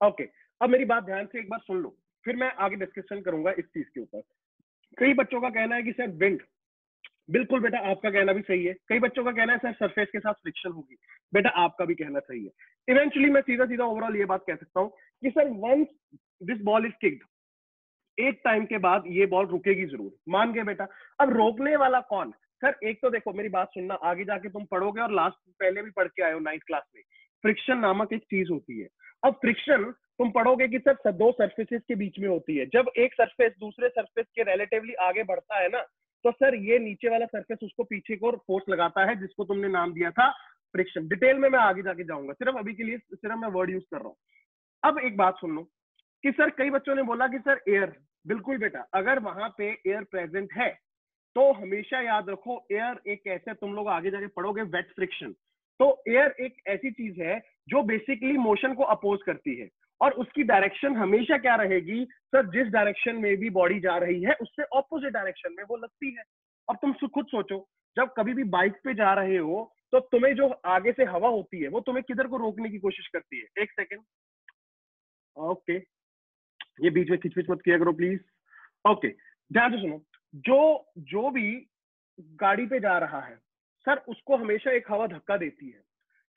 Okay, अब मेरी बात ध्यान से एक बार सुन लो, फिर मैं आगे डिस्कशन करूंगा इस चीज के ऊपर। कई बच्चों का कहना है कि सर विंड, बिल्कुल बेटा आपका कहना भी सही है। कई बच्चों का कहना है सर सरफेस के साथ फ्रिक्शन होगी, बेटा आपका भी कहना सही है। इवेंचुअली मैं सीधा सीधा ओवरऑल ये बात कह सकता हूँ कि sir once this ball is kicked, एक टाइम के बाद ये बॉल रुकेगी जरूर, मान गए बेटा। अब रोकने वाला कौन? सर एक तो देखो मेरी बात सुनना, आगे जाके तुम पढ़ोगे और लास्ट पहले भी पढ़ के आए हो 9th क्लास में, फ्रिक्शन नामक एक चीज होती है। अब फ्रिक्शन तुम पढ़ोगे कि सर दो सरफेसेस के बीच में होती है। जब एक सरफेस दूसरे सरफेस के रिलेटिवली आगे बढ़ता है ना, तो सर ये नीचे वाला सरफेस उसको पीछे को फोर्स लगाता है, जिसको तुमने नाम दिया था फ्रिक्शन। डिटेल में मैं आगे जाके जाऊंगा, सिर्फ अभी के लिए सिर्फ मैं वर्ड यूज कर रहा हूँ। अब एक बात सुन लो कि सर कई बच्चों ने बोला कि सर एयर, बिल्कुल बेटा, अगर वहां पे एयर प्रेजेंट है तो हमेशा याद रखो एयर एक ऐसे, तुम लोग आगे जाके पढ़ोगे वेट फ्रिक्शन, तो एयर एक ऐसी चीज है जो बेसिकली मोशन को अपोज करती है, और उसकी डायरेक्शन हमेशा क्या रहेगी सर, जिस डायरेक्शन में भी बॉडी जा रही है उससे ऑपोजिट डायरेक्शन में वो लगती है। अब तुम खुद सोचो, जब कभी भी बाइक पे जा रहे हो तो तुम्हें जो आगे से हवा होती है वो तुम्हें किधर को रोकने की कोशिश करती है? एक सेकेंड, ओके, ये बीच में खिचपिच मत किया करो प्लीज। ओके, ध्यान से सुनो, जो जो भी गाड़ी पे जा रहा है सर, उसको हमेशा एक हवा धक्का देती है।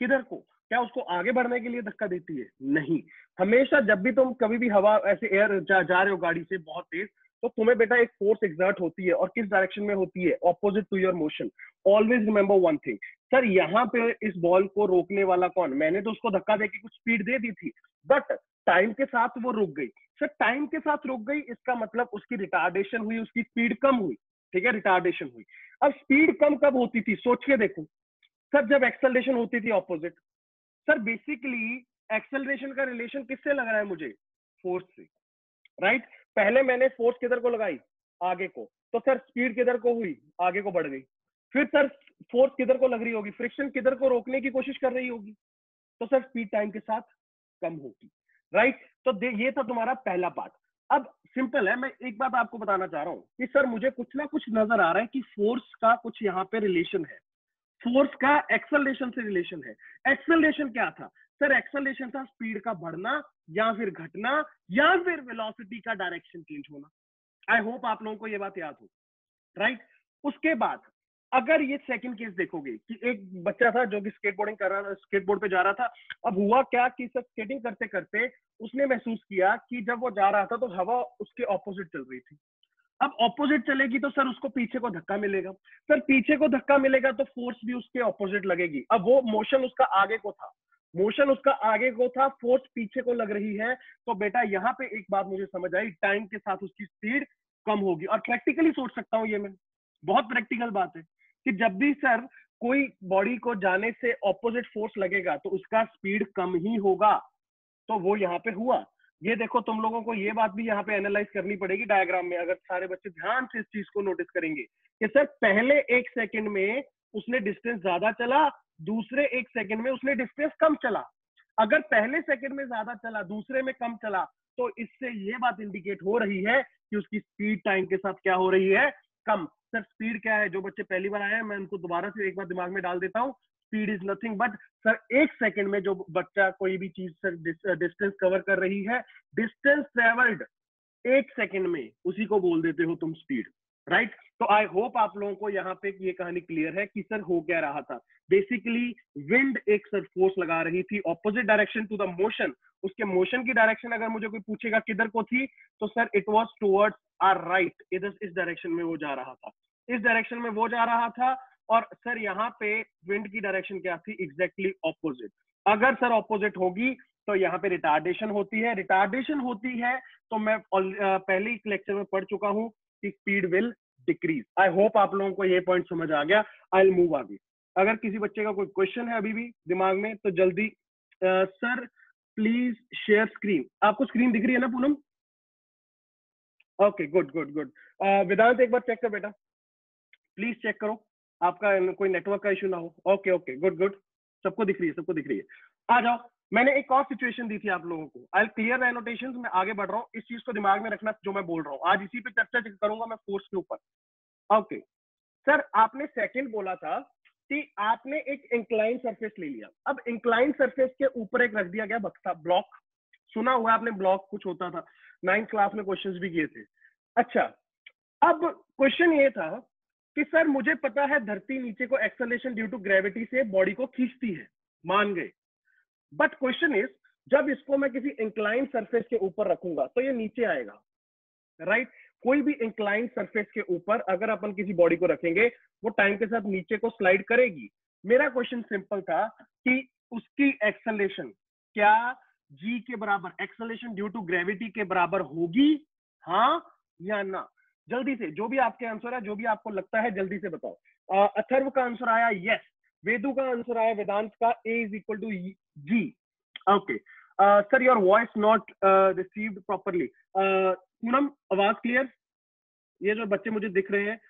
किधर को? क्या उसको आगे बढ़ने के लिए धक्का देती है? नहीं। हमेशा जब भी तुम कभी भी हवा ऐसे एयर जा रहे हो गाड़ी से बहुत तेज, तो तुम्हें बेटा एक फोर्स एग्जर्ट होती है, और किस डायरेक्शन में होती है? Opposite to your motion. Always remember one thing, sir यहाँ पे इस बॉल को रोकने वाला कौन? मैंने तो उसको धक्का देके कुछ स्पीड दे दी थी, बट टाइम के साथ वो रुक गई। सर टाइम के साथ रुक गई, इसका मतलब उसकी रिटार्डेशन हुई, उसकी स्पीड कम हुई। ठीक है, रिटार्डेशन हुई। अब स्पीड कम कब होती थी? सोच के देखो सर, जब एक्सेलरेशन होती थी ऑपोजिट। सर बेसिकली एक्सेलरेशन का रिलेशन किससे लग रहा है मुझे? फोर्स से, राइट? पहले मैंने फोर्स किधर को लगाई? आगे को, तो सर स्पीड किधर को हुई? आगे को बढ़ गई। फिर सर फोर्स किधर को लग रही होगी? फ्रिक्शन किधर को रोकने की कोशिश कर रही होगी, तो सर स्पीड टाइम के साथ कम होगी, राइट? तो ये था तुम्हारा पहला पार्ट। अब सिंपल है, मैं एक बात आपको बताना चाह रहा हूं कि सर मुझे कुछ ना कुछ नजर आ रहा है कि फोर्स का कुछ यहाँ पे रिलेशन है, फोर्स का एक्सेलरेशन से रिलेशन है। एक्सेलरेशन क्या था सर? एक्सेलरेशन था स्पीड का बढ़ना या फिर घटना, या फिर वेलोसिटी का डायरेक्शन चेंज होना। आई होप आप लोगों को ये बात याद हो, राइट? उसके बाद अगर ये सेकंड केस देखोगे कि एक बच्चा था जो कि स्केटबोर्डिंग कर रहा था, स्केटबोर्ड पे जा रहा था। अब हुआ क्या कि सर स्केटिंग करते करते उसने महसूस किया कि जब वो जा रहा था तो हवा उसके ऑपोजिट चल रही थी। अब ऑपोजिट चलेगी तो सर उसको पीछे को धक्का मिलेगा। सर पीछे को धक्का मिलेगा तो फोर्स भी उसके ऑपोजिट लगेगी। अब वो मोशन उसका आगे को था, मोशन उसका आगे को था, फोर्स पीछे को लग रही है। तो बेटा यहाँ पे एक बात मुझे समझ आई, टाइम के साथ उसकी स्पीड कम होगी। और प्रैक्टिकली सोच सकता हूँ ये मैं, बहुत प्रैक्टिकल बात है कि जब भी सर कोई बॉडी को जाने से ऑपोजिट फोर्स लगेगा तो उसका स्पीड कम ही होगा। तो वो यहाँ पे हुआ। ये देखो, तुम लोगों को ये बात भी यहाँ पे एनालाइज करनी पड़ेगी डायग्राम में, अगर सारे बच्चे ध्यान से इस चीज को नोटिस करेंगे कि सर पहले एक सेकंड में उसने डिस्टेंस ज्यादा चला, दूसरे एक सेकंड में उसने डिस्टेंस कम चला। अगर पहले सेकंड में ज्यादा चला, दूसरे में कम चला, तो इससे ये बात इंडिकेट हो रही है कि उसकी स्पीड टाइम के साथ क्या हो रही है? कम। सर स्पीड क्या है? जो बच्चे पहली बार आए हैं मैं उनको दोबारा से एक बार दिमाग में डाल देता हूँ। Speed is nothing but, sir एक सेकंड में जो बच्चा कोई भी चीज सर डिस्टेंस कवर कर रही है, डिस्टेंस ट्रेवल्ड एक सेकंड में, उसी को बोल देते हो तुम स्पीड, राइट? तो आई होप आप लोगों को यहाँ पे ये कहानी क्लियर है कि सर हो क्या रहा था। बेसिकली विंड एक सर फोर्स लगा रही थी opposite direction to the motion. उसके मोशन की डायरेक्शन अगर मुझे कोई पूछेगा किधर को थी, तो sir it was towards our right, इधर इस डायरेक्शन में वो जा रहा था, इस डायरेक्शन में वो जा रहा था। और सर यहाँ पे विंड की डायरेक्शन क्या थी? Exactly opposite. अगर सर ऑपोजिट होगी तो यहाँ पे रिटार्डेशन होती है, रिटार्डेशन होती है तो मैं पहले ही लेक्चर में पढ़ चुका हूं कि speed will decrease. I hope आप लोगों को ये पॉइंट समझ आ गया। आई विल मूव आगे। अगर किसी बच्चे का कोई क्वेश्चन है अभी भी दिमाग में तो जल्दी, सर प्लीज शेयर स्क्रीन। आपको स्क्रीन दिख रही है ना Poonam? Okay, good good good. Vedant एक बार चेक कर बेटा, प्लीज चेक करो आपका कोई नेटवर्क का इशू ना हो। ओके ओके, गुड गुड, सबको दिख रही है, सबको दिख रही है। आ जाओ, मैंने एक और सिचुएशन दी थी आप लोगों को। आई क्लियर एनोटेशंस, मैं आगे बढ़ रहा हूँ, इस चीज को दिमाग में रखना जो मैं बोल रहा हूँ। आज इसी पे चर्चा करूंगा मैं, फोर्स के ऊपर। ओके सर, आपने सेकंड बोला था कि आपने एक इंक्लाइन सरफेस ले लिया। अब इंक्लाइन सरफेस के ऊपर एक रख दिया गया बक्सा, ब्लॉक। सुना हुआ आपने, ब्लॉक कुछ होता था, 9th क्लास में क्वेश्चंस भी किए थे। अच्छा, अब क्वेश्चन ये था कि सर मुझे पता है धरती नीचे को एक्सेलरेशन ड्यू टू ग्रेविटी से बॉडी को खींचती है, मान गए, बट क्वेश्चन इज जब इसको मैं किसी इंक्लाइन सरफेस के ऊपर रखूंगा तो ये नीचे आएगा, राइट? कोई भी इंक्लाइन सरफेस के ऊपर अगर अपन किसी बॉडी को रखेंगे वो टाइम के साथ नीचे को स्लाइड करेगी। मेरा क्वेश्चन सिंपल था कि उसकी एक्सेलरेशन क्या जी के बराबर, एक्सेलरेशन ड्यू टू ग्रेविटी के बराबर होगी, हाँ या ना? जल्दी से जो भी आपके आंसर है, जो भी आपको लगता है जल्दी से बताओ। अथर्व का आंसर आया यस, वेदु का आंसर आया, वेदांत का A is equal to G. Okay sir, your voice not received properly. Poonam आवाज क्लियर? ये जो बच्चे मुझे दिख रहे हैं,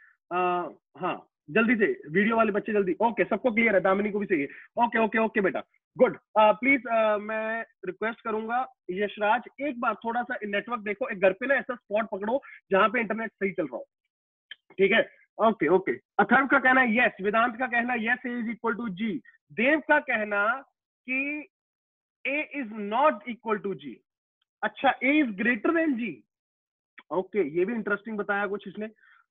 हाँ जल्दी से, वीडियो वाले बच्चे जल्दी। ओके, सबको क्लियर है, दामिनी को भी चाहिए। ओके ओके ओके बेटा, गुड। प्लीज मैं रिक्वेस्ट करूंगा यशराज, एक बार थोड़ा सा नेटवर्क देखो, एक घर पे ना ऐसा स्पॉट पकड़ो जहां पे इंटरनेट सही चल रहा हो, ठीक है? Okay okay. अथर्व का कहना है यस, वेदांत का कहना yes is equal to G, Dev का कहना कि A is not equal to G. अच्छा, A is greater than G. Okay, ये भी इंटरेस्टिंग बताया कुछ इसने।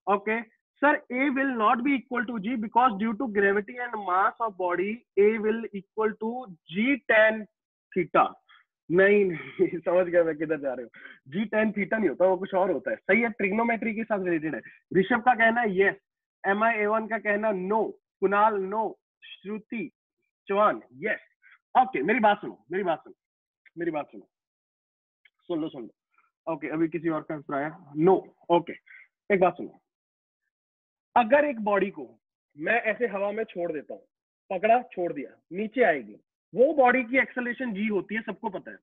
Okay sir, A will not be equal to G because due to gravity and mass of body A will equal to G tan theta. नहीं नहीं समझ गया मैं किधर जा रहे हो, जी टेन थीटा नहीं होता, वो कुछ और होता है। सही है, ट्रिग्नोमेट्री के साथ रिलेटेड है। ऋषभ का कहना है यस, MI A1 का कहना नो, कुणाल नो, श्रुति चौहान यस। ओके, मेरी बात सुनो, मेरी बात सुनो, मेरी बात सुनो, सुन लो सुन लो। ओके, अभी किसी और का आंसर आया नो। ओके, एक बात सुनो, अगर एक बॉडी को मैं ऐसे हवा में छोड़ देता हूँ, पकड़ा छोड़ दिया, नीचे आएगी, वो बॉडी की एक्सेलरेशन जी होती है, सबको पता है,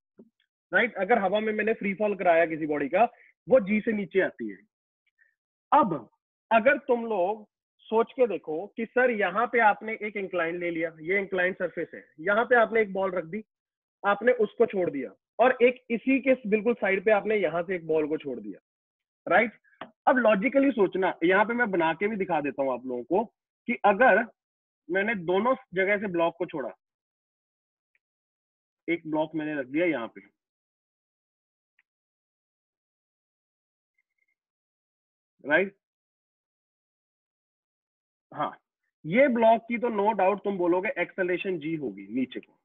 राइट? अगर हवा में मैंने फ्री फॉल कराया किसी बॉडी का, वो जी से नीचे आती है। अब अगर तुम लोग सोच के देखो कि सर यहाँ पे आपने एक इंक्लाइन ले लिया, ये इंक्लाइन सरफेस है, यहाँ पे आपने एक बॉल रख दी, आपने उसको छोड़ दिया, और एक इसी के बिल्कुल साइड पे आपने यहाँ से एक बॉल को छोड़ दिया, राइट? अब लॉजिकली सोचना, यहाँ पे मैं बना के भी दिखा देता हूँ आप लोगों को कि अगर मैंने दोनों जगह से ब्लॉक को छोड़ा, एक ब्लॉक मैंने रख दिया यहाँ पे, राइट? हाँ, ये ब्लॉक की तो नो डाउट तुम बोलोगे एक्सेलरेशन जी होगी नीचे को,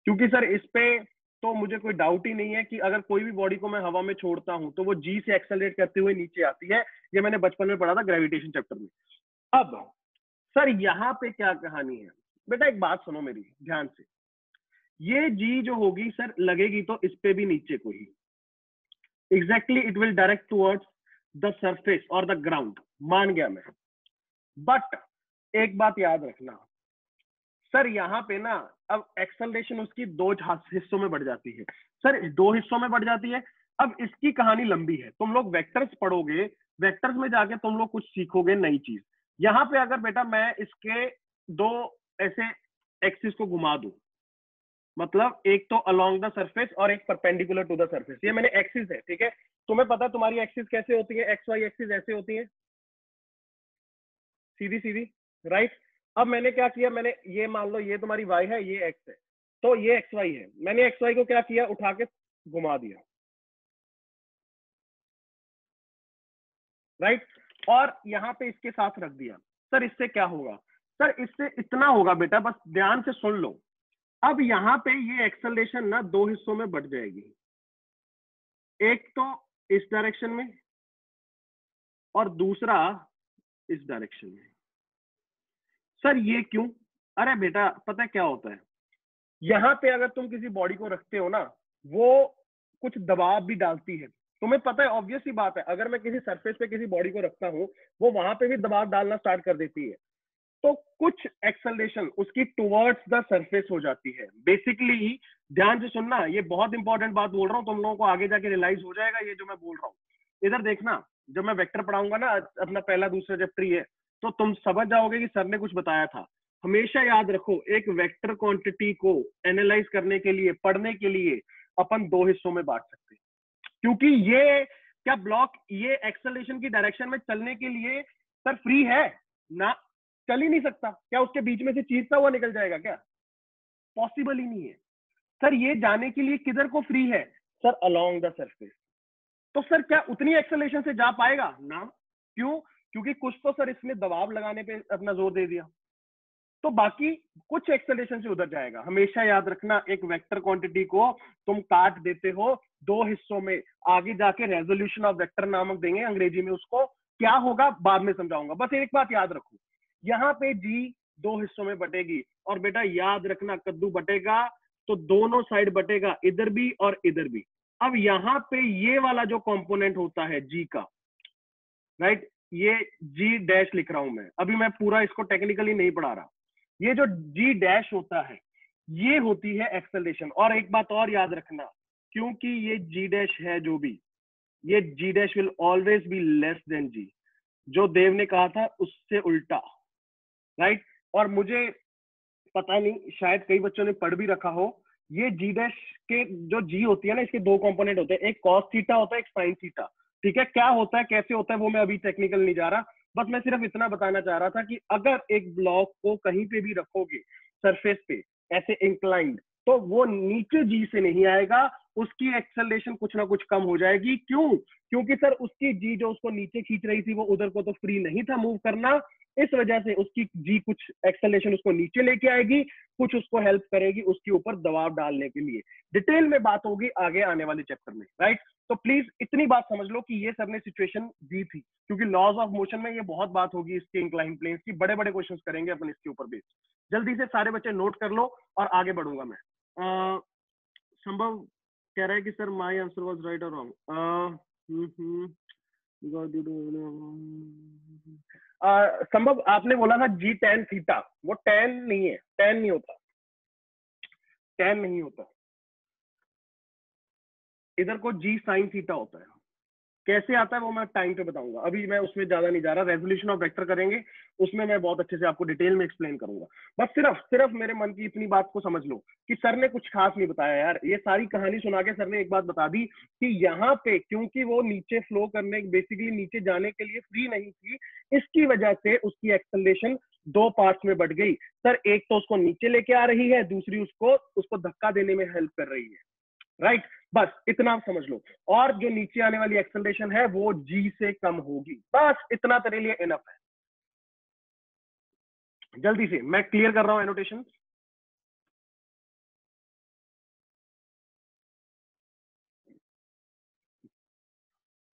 क्योंकि सर इस पे तो मुझे कोई डाउट ही नहीं है कि अगर कोई भी बॉडी को मैं हवा में छोड़ता हूं तो वो जी से एक्सेलरेट करते हुए नीचे आती है। ये मैंने बचपन में पढ़ा था ग्रेविटेशन चैप्टर में। अब सर यहाँ पे क्या कहानी है बेटा, एक बात सुनो मेरी ध्यान से, ये जी जो होगी सर लगेगी तो इस पे भी नीचे को ही, exactly it will direct towards the surface और द ग्राउंड, मान गया मैं। बट एक बात याद रखना सर, यहाँ पे ना अब एक्सेलरेशन उसकी दो हिस्सों में बढ़ जाती है। सर दो हिस्सों में बढ़ जाती है। अब इसकी कहानी लंबी है, तुम लोग वेक्टर्स पढ़ोगे, वेक्टर्स में जाके तुम लोग कुछ सीखोगे नई चीज। यहाँ पे अगर बेटा मैं इसके दो ऐसे एक्सिस को घुमा दूं, मतलब एक तो अलोंग द सरफेस और एक परपेंडिकुलर टू द सरफेस, ये मैंने एक्सिस है, ठीक है? तुम्हें पता तुम्हारी एक्सिस कैसे होती है, एक्स वाई एक्सिस ऐसे होती है, सीधी सीधी, राइट? अब मैंने क्या किया, मैंने ये मान लो ये तुम्हारी y है, ये x है, तो ये xy है, मैंने xy को क्या किया, उठा के घुमा दिया, राइट? और यहाँ पे इसके साथ रख दिया। सर इससे क्या होगा? सर इससे इतना होगा बेटा, बस ध्यान से सुन लो। अब यहाँ पे ये एक्सेलरेशन ना दो हिस्सों में बढ़ जाएगी, एक तो इस डायरेक्शन में और दूसरा इस डायरेक्शन में। सर ये क्यों? अरे बेटा पता है क्या होता है, यहाँ पे अगर तुम किसी बॉडी को रखते हो ना, वो कुछ दबाव भी डालती है, तुम्हें पता है, ऑब्वियस सी बात है, अगर मैं किसी सरफेस पे किसी बॉडी को रखता हूँ वो वहां पे भी दबाव डालना स्टार्ट कर देती है, तो कुछ एक्सेलरेशन उसकी टुवर्ड्स द सरफेस हो जाती है बेसिकली। ध्यान से सुनना, ये बहुत इंपॉर्टेंट बात बोल रहा हूँ, तुम लोगों को आगे जाके रियलाइज हो जाएगा ये जो मैं बोल रहा हूँ। इधर देखना, जब मैं वेक्टर पढ़ाऊंगा ना, अपना पहला दूसरा चैप्टर ये, तो तुम समझ जाओगे कि सर ने कुछ बताया था। हमेशा याद रखो, एक वेक्टर क्वांटिटी को एनालाइज करने के लिए, पढ़ने के लिए अपन दो हिस्सों में बांट सकते हैं, क्योंकि ये क्या ब्लॉक ये एक्सेलरेशन की डायरेक्शन में चलने के लिए सर फ्री है ना, चल ही नहीं सकता। क्या उसके बीच में से चीरता हुआ निकल जाएगा क्या? पॉसिबल ही नहीं है। सर ये जाने के लिए किधर को फ्री है? Sir along the surface. तो सर क्या उतनी एक्सेलरेशन से जा पाएगा ना? क्यों? क्योंकि कुछ तो सर इसने दबाव लगाने पे अपना जोर दे दिया, तो बाकी कुछ एक्सेलरेशन से उधर जाएगा। हमेशा याद रखना, एक वेक्टर क्वांटिटी को तुम काट देते हो दो हिस्सों में, आगे जाके रेजोल्यूशन ऑफ वेक्टर नामक देंगे अंग्रेजी में, उसको क्या होगा बाद में समझाऊंगा। बस एक बात याद रखो, यहाँ पे जी दो हिस्सों में बटेगी, और बेटा याद रखना कद्दू बटेगा तो दोनों साइड बटेगा, इधर भी और इधर भी। अब यहाँ पे ये वाला जो कंपोनेंट होता है जी का, राइट, ये जी डैश लिख रहा हूं मैं, अभी मैं पूरा इसको टेक्निकली नहीं पढ़ा रहा। ये जो जी डैश होता है ये होती है एक्सेलरेशन। और एक बात और याद रखना, क्योंकि ये जी डैश है जो भी, ये G dash will always be less than G, जो देव ने कहा था उससे उल्टा, राइट। और मुझे पता नहीं, शायद कई बच्चों ने पढ़ भी रखा हो, ये जी डैश के जो जी होती है ना, इसके दो कंपोनेंट होते हैं, एक कॉस थीटा होता है, एक साइन थीटा। ठीक है, क्या होता है कैसे होता है वो मैं अभी टेक्निकल नहीं जा रहा, बस मैं सिर्फ इतना बताना चाह रहा था कि अगर एक ब्लॉक को कहीं पे भी रखोगे सरफेस पे ऐसे इंक्लाइंड, तो वो नीचे जी से नहीं आएगा, उसकी एक्सेलरेशन कुछ ना कुछ कम हो जाएगी। क्यों? क्योंकि सर उसकी जी जो उसको नीचे खींच रही थी वो उधर को तो फ्री नहीं था मूव करना, इस वजह से उसकी जी कुछ एक्सेलरेशन उसको नीचे लेके आएगी, कुछ उसको हेल्प करेगी उसके ऊपर दबाव डालने के लिए। डिटेल में बात होगी आगे आने वाले चैप्टर में, राइट। तो प्लीज इतनी बात समझ लो कि ये सर ने सिचुएशन दी थी, क्योंकि लॉज ऑफ मोशन में ये बहुत बात होगी इसके इंक्लाइन प्लेन्स की, बड़े बड़े क्वेश्चंस करेंगे अपन इसके ऊपर बेस्ड। जल्दी से सारे बच्चे नोट कर लो और आगे बढ़ूंगा मैं। संभव कह रहा है कि sir my answer was right और रॉन्ग। संभव आपने बोला था जी टेन थीटा, वो टेन नहीं है, टेन नहीं होता, टेन नहीं होता, इधर को जी साइन थीटा होता है। कैसे आता है वो मैं टाइम पे बताऊंगा, अभी मैं उसमें ज्यादा नहीं जा रहा। रेजोल्यूशन ऑफ वेक्टर करेंगे, उसमें मैं बहुत अच्छे से आपको डिटेल में एक्सप्लेन करूंगा। बस सिर्फ सिर्फ मेरे मन की इतनी बात को समझ लो कि सर ने कुछ खास नहीं बताया यार, ये सारी कहानी सुना के सर ने एक बात बता दी कि यहाँ पे क्योंकि वो नीचे फ्लो करने, बेसिकली नीचे जाने के लिए फ्री नहीं थी, इसकी वजह से उसकी एक्सेलरेशन दो पार्ट्स में बढ़ गई। सर एक तो उसको नीचे लेके आ रही है, दूसरी उसको धक्का देने में हेल्प कर रही है, राइट। बस इतना समझ लो, और जो नीचे आने वाली एक्सेलरेशन है वो जी से कम होगी, बस इतना तेरे लिए इनफ है। जल्दी से मैं क्लियर कर रहा हूं एनोटेशन।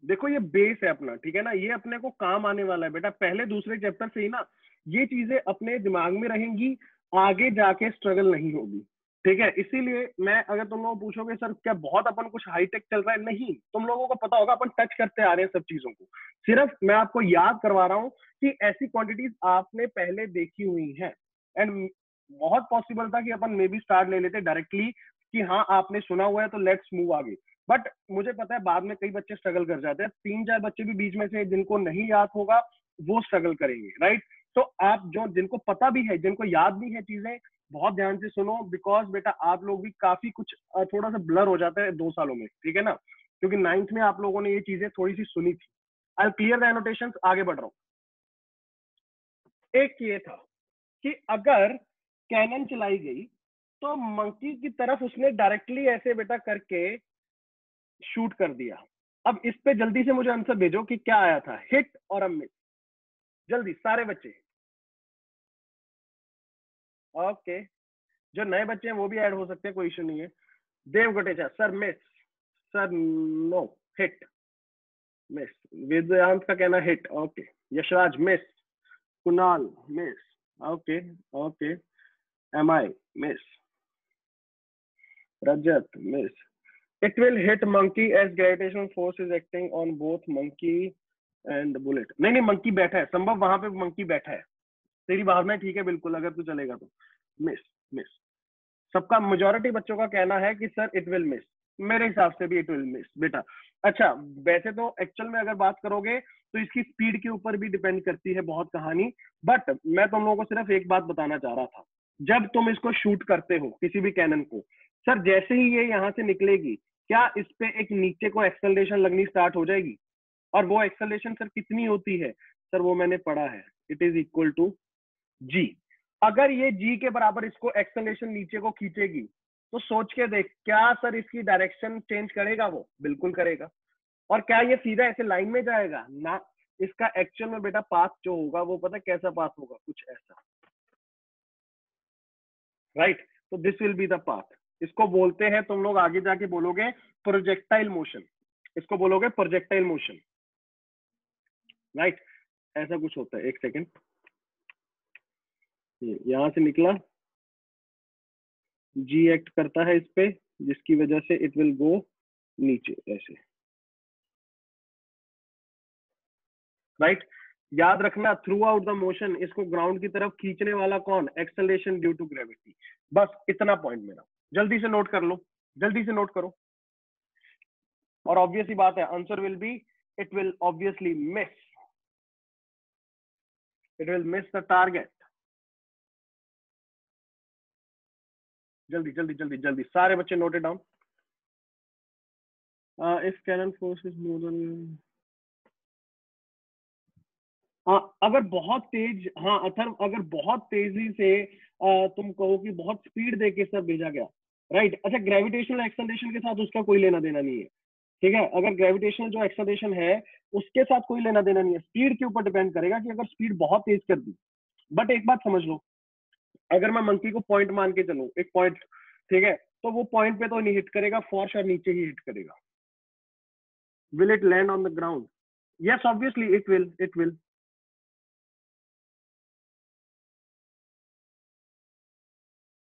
देखो ये बेस है अपना, ठीक है ना, ये अपने को काम आने वाला है बेटा, पहले दूसरे चैप्टर से ही ना ये चीजें अपने दिमाग में रहेंगी, आगे जाके स्ट्रगल नहीं होगी, ठीक है। इसीलिए मैं, अगर तुम लोग पूछोगे सर क्या बहुत अपन कुछ हाईटेक चल रहा है, नहीं, तुम लोगों को पता होगा अपन टच करते आ रहे हैं सब चीजों को, सिर्फ मैं आपको याद करवा रहा हूँ कि ऐसी क्वांटिटीज आपने पहले देखी हुई है। एंड बहुत पॉसिबल था कि अपन मे बी स्टार्ट ले लेते डायरेक्टली कि हाँ आपने सुना हुआ है तो लेट्स मूव आगे, बट मुझे पता है बाद में कई बच्चे स्ट्रगल कर जाते हैं, 3-4 बच्चे भी बीच में से जिनको नहीं याद होगा वो स्ट्रगल करेंगे, राइट। तो आप जो जिनको पता भी है, जिनको याद भी है चीजें, बहुत ध्यान से सुनो, बिकॉज बेटा आप लोग भी काफी कुछ थोड़ा सा ब्लर हो जाता है 2 सालों में, ठीक है ना, क्योंकि 9th में आप लोगों ने ये चीजें थोड़ी सी सुनी थी। आई क्लियर द एनोटेशंस, आगे बढ़ रहा हूँ। एक ये था कि अगर कैनन चलाई गई तो मंकी की तरफ उसने डायरेक्टली ऐसे बेटा करके शूट कर दिया। अब इस पे जल्दी से मुझे आंसर भेजो कि क्या आया था, हिट और मिस, जल्दी सारे बच्चे। ओके, जो नए बच्चे हैं वो भी ऐड हो सकते हैं, कोई इशू नहीं है। Dev Gatecha sir miss, sir no hit, miss. Vedant का कहना hit, okay. Yashraj miss, Kunal miss, okay okay. M I miss, Rajat miss. It will hit monkey as gravitational force is acting on both monkey and bullet। नहीं नहीं, monkey बैठा है, संभव वहां पे monkey बैठा है, तेरी भावना ठीक है बिल्कुल, अगर तू चलेगा तो। Miss, miss. सबका मेजोरिटी बच्चों का कहना है कि सर इट विल मिस, मेरे हिसाब से भी इट विल मिस बेटा। अच्छा, वैसे तो एक्चुअल में अगर बात करोगे तो इसकी स्पीड के ऊपर भी डिपेंड करती है बहुत कहानी, बट मैं तुम लोगों को सिर्फ एक बात बताना चाह रहा था, जब तुम इसको शूट करते हो किसी भी कैनन को, सर जैसे ही ये यहाँ से निकलेगी, क्या इस पे एक नीचे को एक्सेलरेशन लगनी स्टार्ट हो जाएगी, और वो एक्सेलरेशन सर कितनी होती है, सर वो मैंने पढ़ा है, इट इज इक्वल टू जी। अगर ये जी के बराबर इसको एक्सेलरेशन नीचे को खींचेगी, तो सोच के देख, क्या सर इसकी डायरेक्शन चेंज करेगा? वो बिल्कुल करेगा। और क्या ये सीधा ऐसे लाइन में जाएगा? ना, इसका एक्चुअल में बेटा पाथ जो होगा वो पता है कैसा पाथ होगा? कुछ ऐसा, राइट? तो this will be the path. इसको बोलते हैं, तुम लोग आगे जाके बोलोगे प्रोजेक्टाइल मोशन, इसको बोलोगे प्रोजेक्टाइल मोशन, राइट? ऐसा कुछ होता है। एक सेकेंड, यहां से निकला, जी एक्ट करता है इस पे, जिसकी वजह से इट विल गो नीचे ऐसे, राइट? याद रखना, थ्रू आउट द मोशन इसको ग्राउंड की तरफ खींचने वाला कौन? Acceleration due to gravity. बस इतना पॉइंट मेरा, जल्दी से नोट कर लो, जल्दी से नोट करो। और ऑब्वियस ही बात है, answer will be, it will obviously miss, it will miss the target. जल्दी जल्दी जल्दी जल्दी, सारे बच्चे note it down. If cannon force is more than, अगर बहुत तेज, हाँ अथर्व, अगर बहुत तेजी से तुम कहो कि बहुत स्पीड देके सर भेजा गया, राइट? अच्छा, ग्रेविटेशनल एक्सेलरेशन के साथ उसका कोई लेना देना नहीं है, ठीक है? अगर ग्रेविटेशनल जो एक्सेलरेशन है उसके साथ कोई लेना देना नहीं है, स्पीड के ऊपर डिपेंड करेगा कि अगर स्पीड बहुत तेज कर दी। बट एक बात समझ लो, अगर मैं मंकी को पॉइंट मान के चलूं, एक पॉइंट, ठीक है, तो वो पॉइंट पे तो नहीं हिट करेगा, फॉर श्योर नीचे ही हिट करेगा। Will it land on the ground? Yes obviously it will, it will.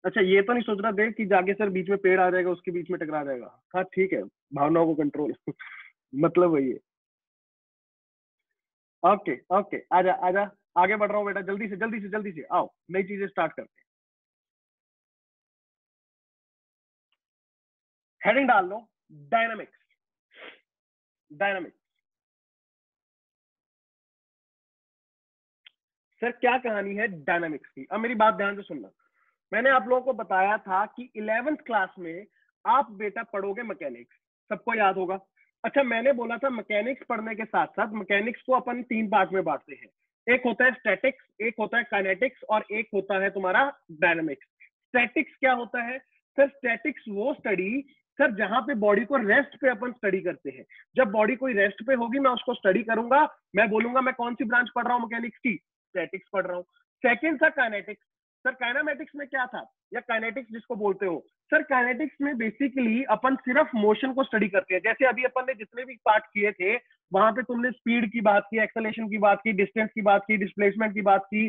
अच्छा, ये तो नहीं सोच रहा देख कि जाके सर बीच में पेड़ आ जाएगा, उसके बीच में टकरा जाएगा। हाँ ठीक है, भावनाओं को कंट्रोल मतलब वही है। ओके ओके, आजा आजा, आगे बढ़ रहा हूँ बेटा, जल्दी से जल्दी से जल्दी से आओ, नई चीजें स्टार्ट करते हैं। हेडिंग डाल लो, डायनामिक्स, डायनामिक्स। सर क्या कहानी है डायनामिक्स की? अब मेरी बात ध्यान से सुनना। मैंने आप लोगों को बताया था कि 11th क्लास में आप बेटा पढ़ोगे मैकेनिक्स, सबको याद होगा। अच्छा, मैंने बोला था मैकेनिक्स पढ़ने के साथ साथ मैकेनिक्स को अपन 3 पार्ट में बांटते हैं। एक होता है स्टैटिक्स, एक होता है काइनेटिक्स, और एक होता है तुम्हारा डायनामिक्स। स्टैटिक्स क्या होता है? सर स्टैटिक्स वो स्टडी, सर जहां पे बॉडी को रेस्ट पे अपन स्टडी करते हैं। जब बॉडी कोई रेस्ट पे होगी मैं उसको स्टडी करूंगा, मैं बोलूंगा मैं कौन सी ब्रांच पढ़ रहा हूँ मैकेनिक्स की? स्टैटिक्स पढ़ रहा हूँ। सेकेंड था काइनेटिक्स। सर काइनेमेटिक्स में क्या था, या काइनेटिक्स जिसको बोलते हो? सर काइनेटिक्स में बेसिकली अपन सिर्फ मोशन को स्टडी करते हैं। जैसे अभी अपन ने जितने भी पार्ट किए थे, वहां पे तुमने स्पीड की बात की, एक्सेलेरेशन की बात की, डिस्टेंस की बात की, डिस्प्लेसमेंट की बात की,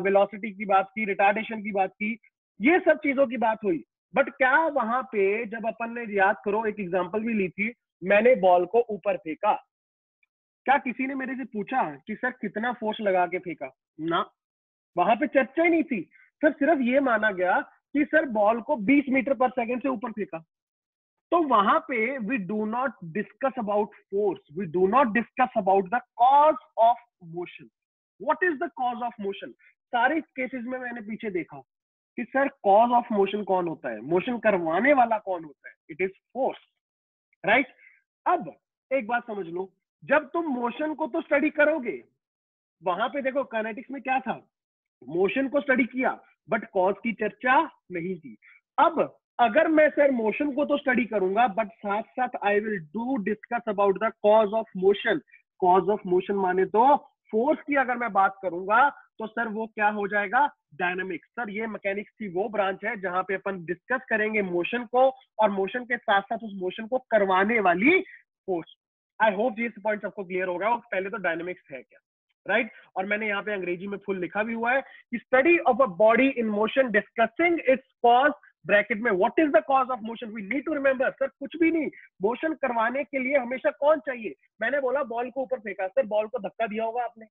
वेलोसिटी की बात की, रिटार्डेशन की बात की, ये सब चीजों की बात हुई। बट क्या वहां पे जब अपन ने, याद करो, एक एग्जांपल भी ली थी, मैंने बॉल को ऊपर फेंका, क्या किसी ने मेरे से पूछा कि सर कितना फोर्स लगा के फेंका? ना, वहां पे चर्चा ही नहीं थी। सर सिर्फ ये माना गया कि सर बॉल को 20 मीटर पर सेकंड से ऊपर फेंका। तो वहां पे we do not discuss about force, we do not discuss about the cause of motion. What is the cause of motion? सारे केसेस में मैंने पीछे देखा कि सर कॉज ऑफ मोशन कौन होता है, मोशन करवाने वाला कौन होता है? It is force, right? अब एक बात समझ लो, जब तुम मोशन को तो स्टडी करोगे, वहां पे देखो काइनेटिक्स में क्या था, मोशन को स्टडी किया बट कॉज की चर्चा नहीं की। अब अगर मैं सर मोशन को तो स्टडी करूंगा बट साथ साथ I will do discuss about the cause of motion. Cause of motion माने तो फोर्स की अगर मैं बात करूंगा तो सर वो क्या हो जाएगा? डायनामिक्स। सर ये मैकेनिक्स की वो ब्रांच है जहां पे अपन डिस्कस करेंगे मोशन को, और मोशन के साथ साथ उस मोशन को करवाने वाली फोर्स। आई होप ये पॉइंट सबको क्लियर होगा। और पहले तो डायनामिक्स है क्या, राइट? और मैंने यहाँ पे अंग्रेजी में फुल लिखा भी हुआ है कि study of a body in motion discussing its cause, bracket में what is the cause of motion. We need to remember, sir कुछ भी नहीं, मोशन करवाने के लिए हमेशा कौन चाहिए? मैंने बोला बॉल को ऊपर फेंका, सर बॉल को धक्का दिया होगा आपने,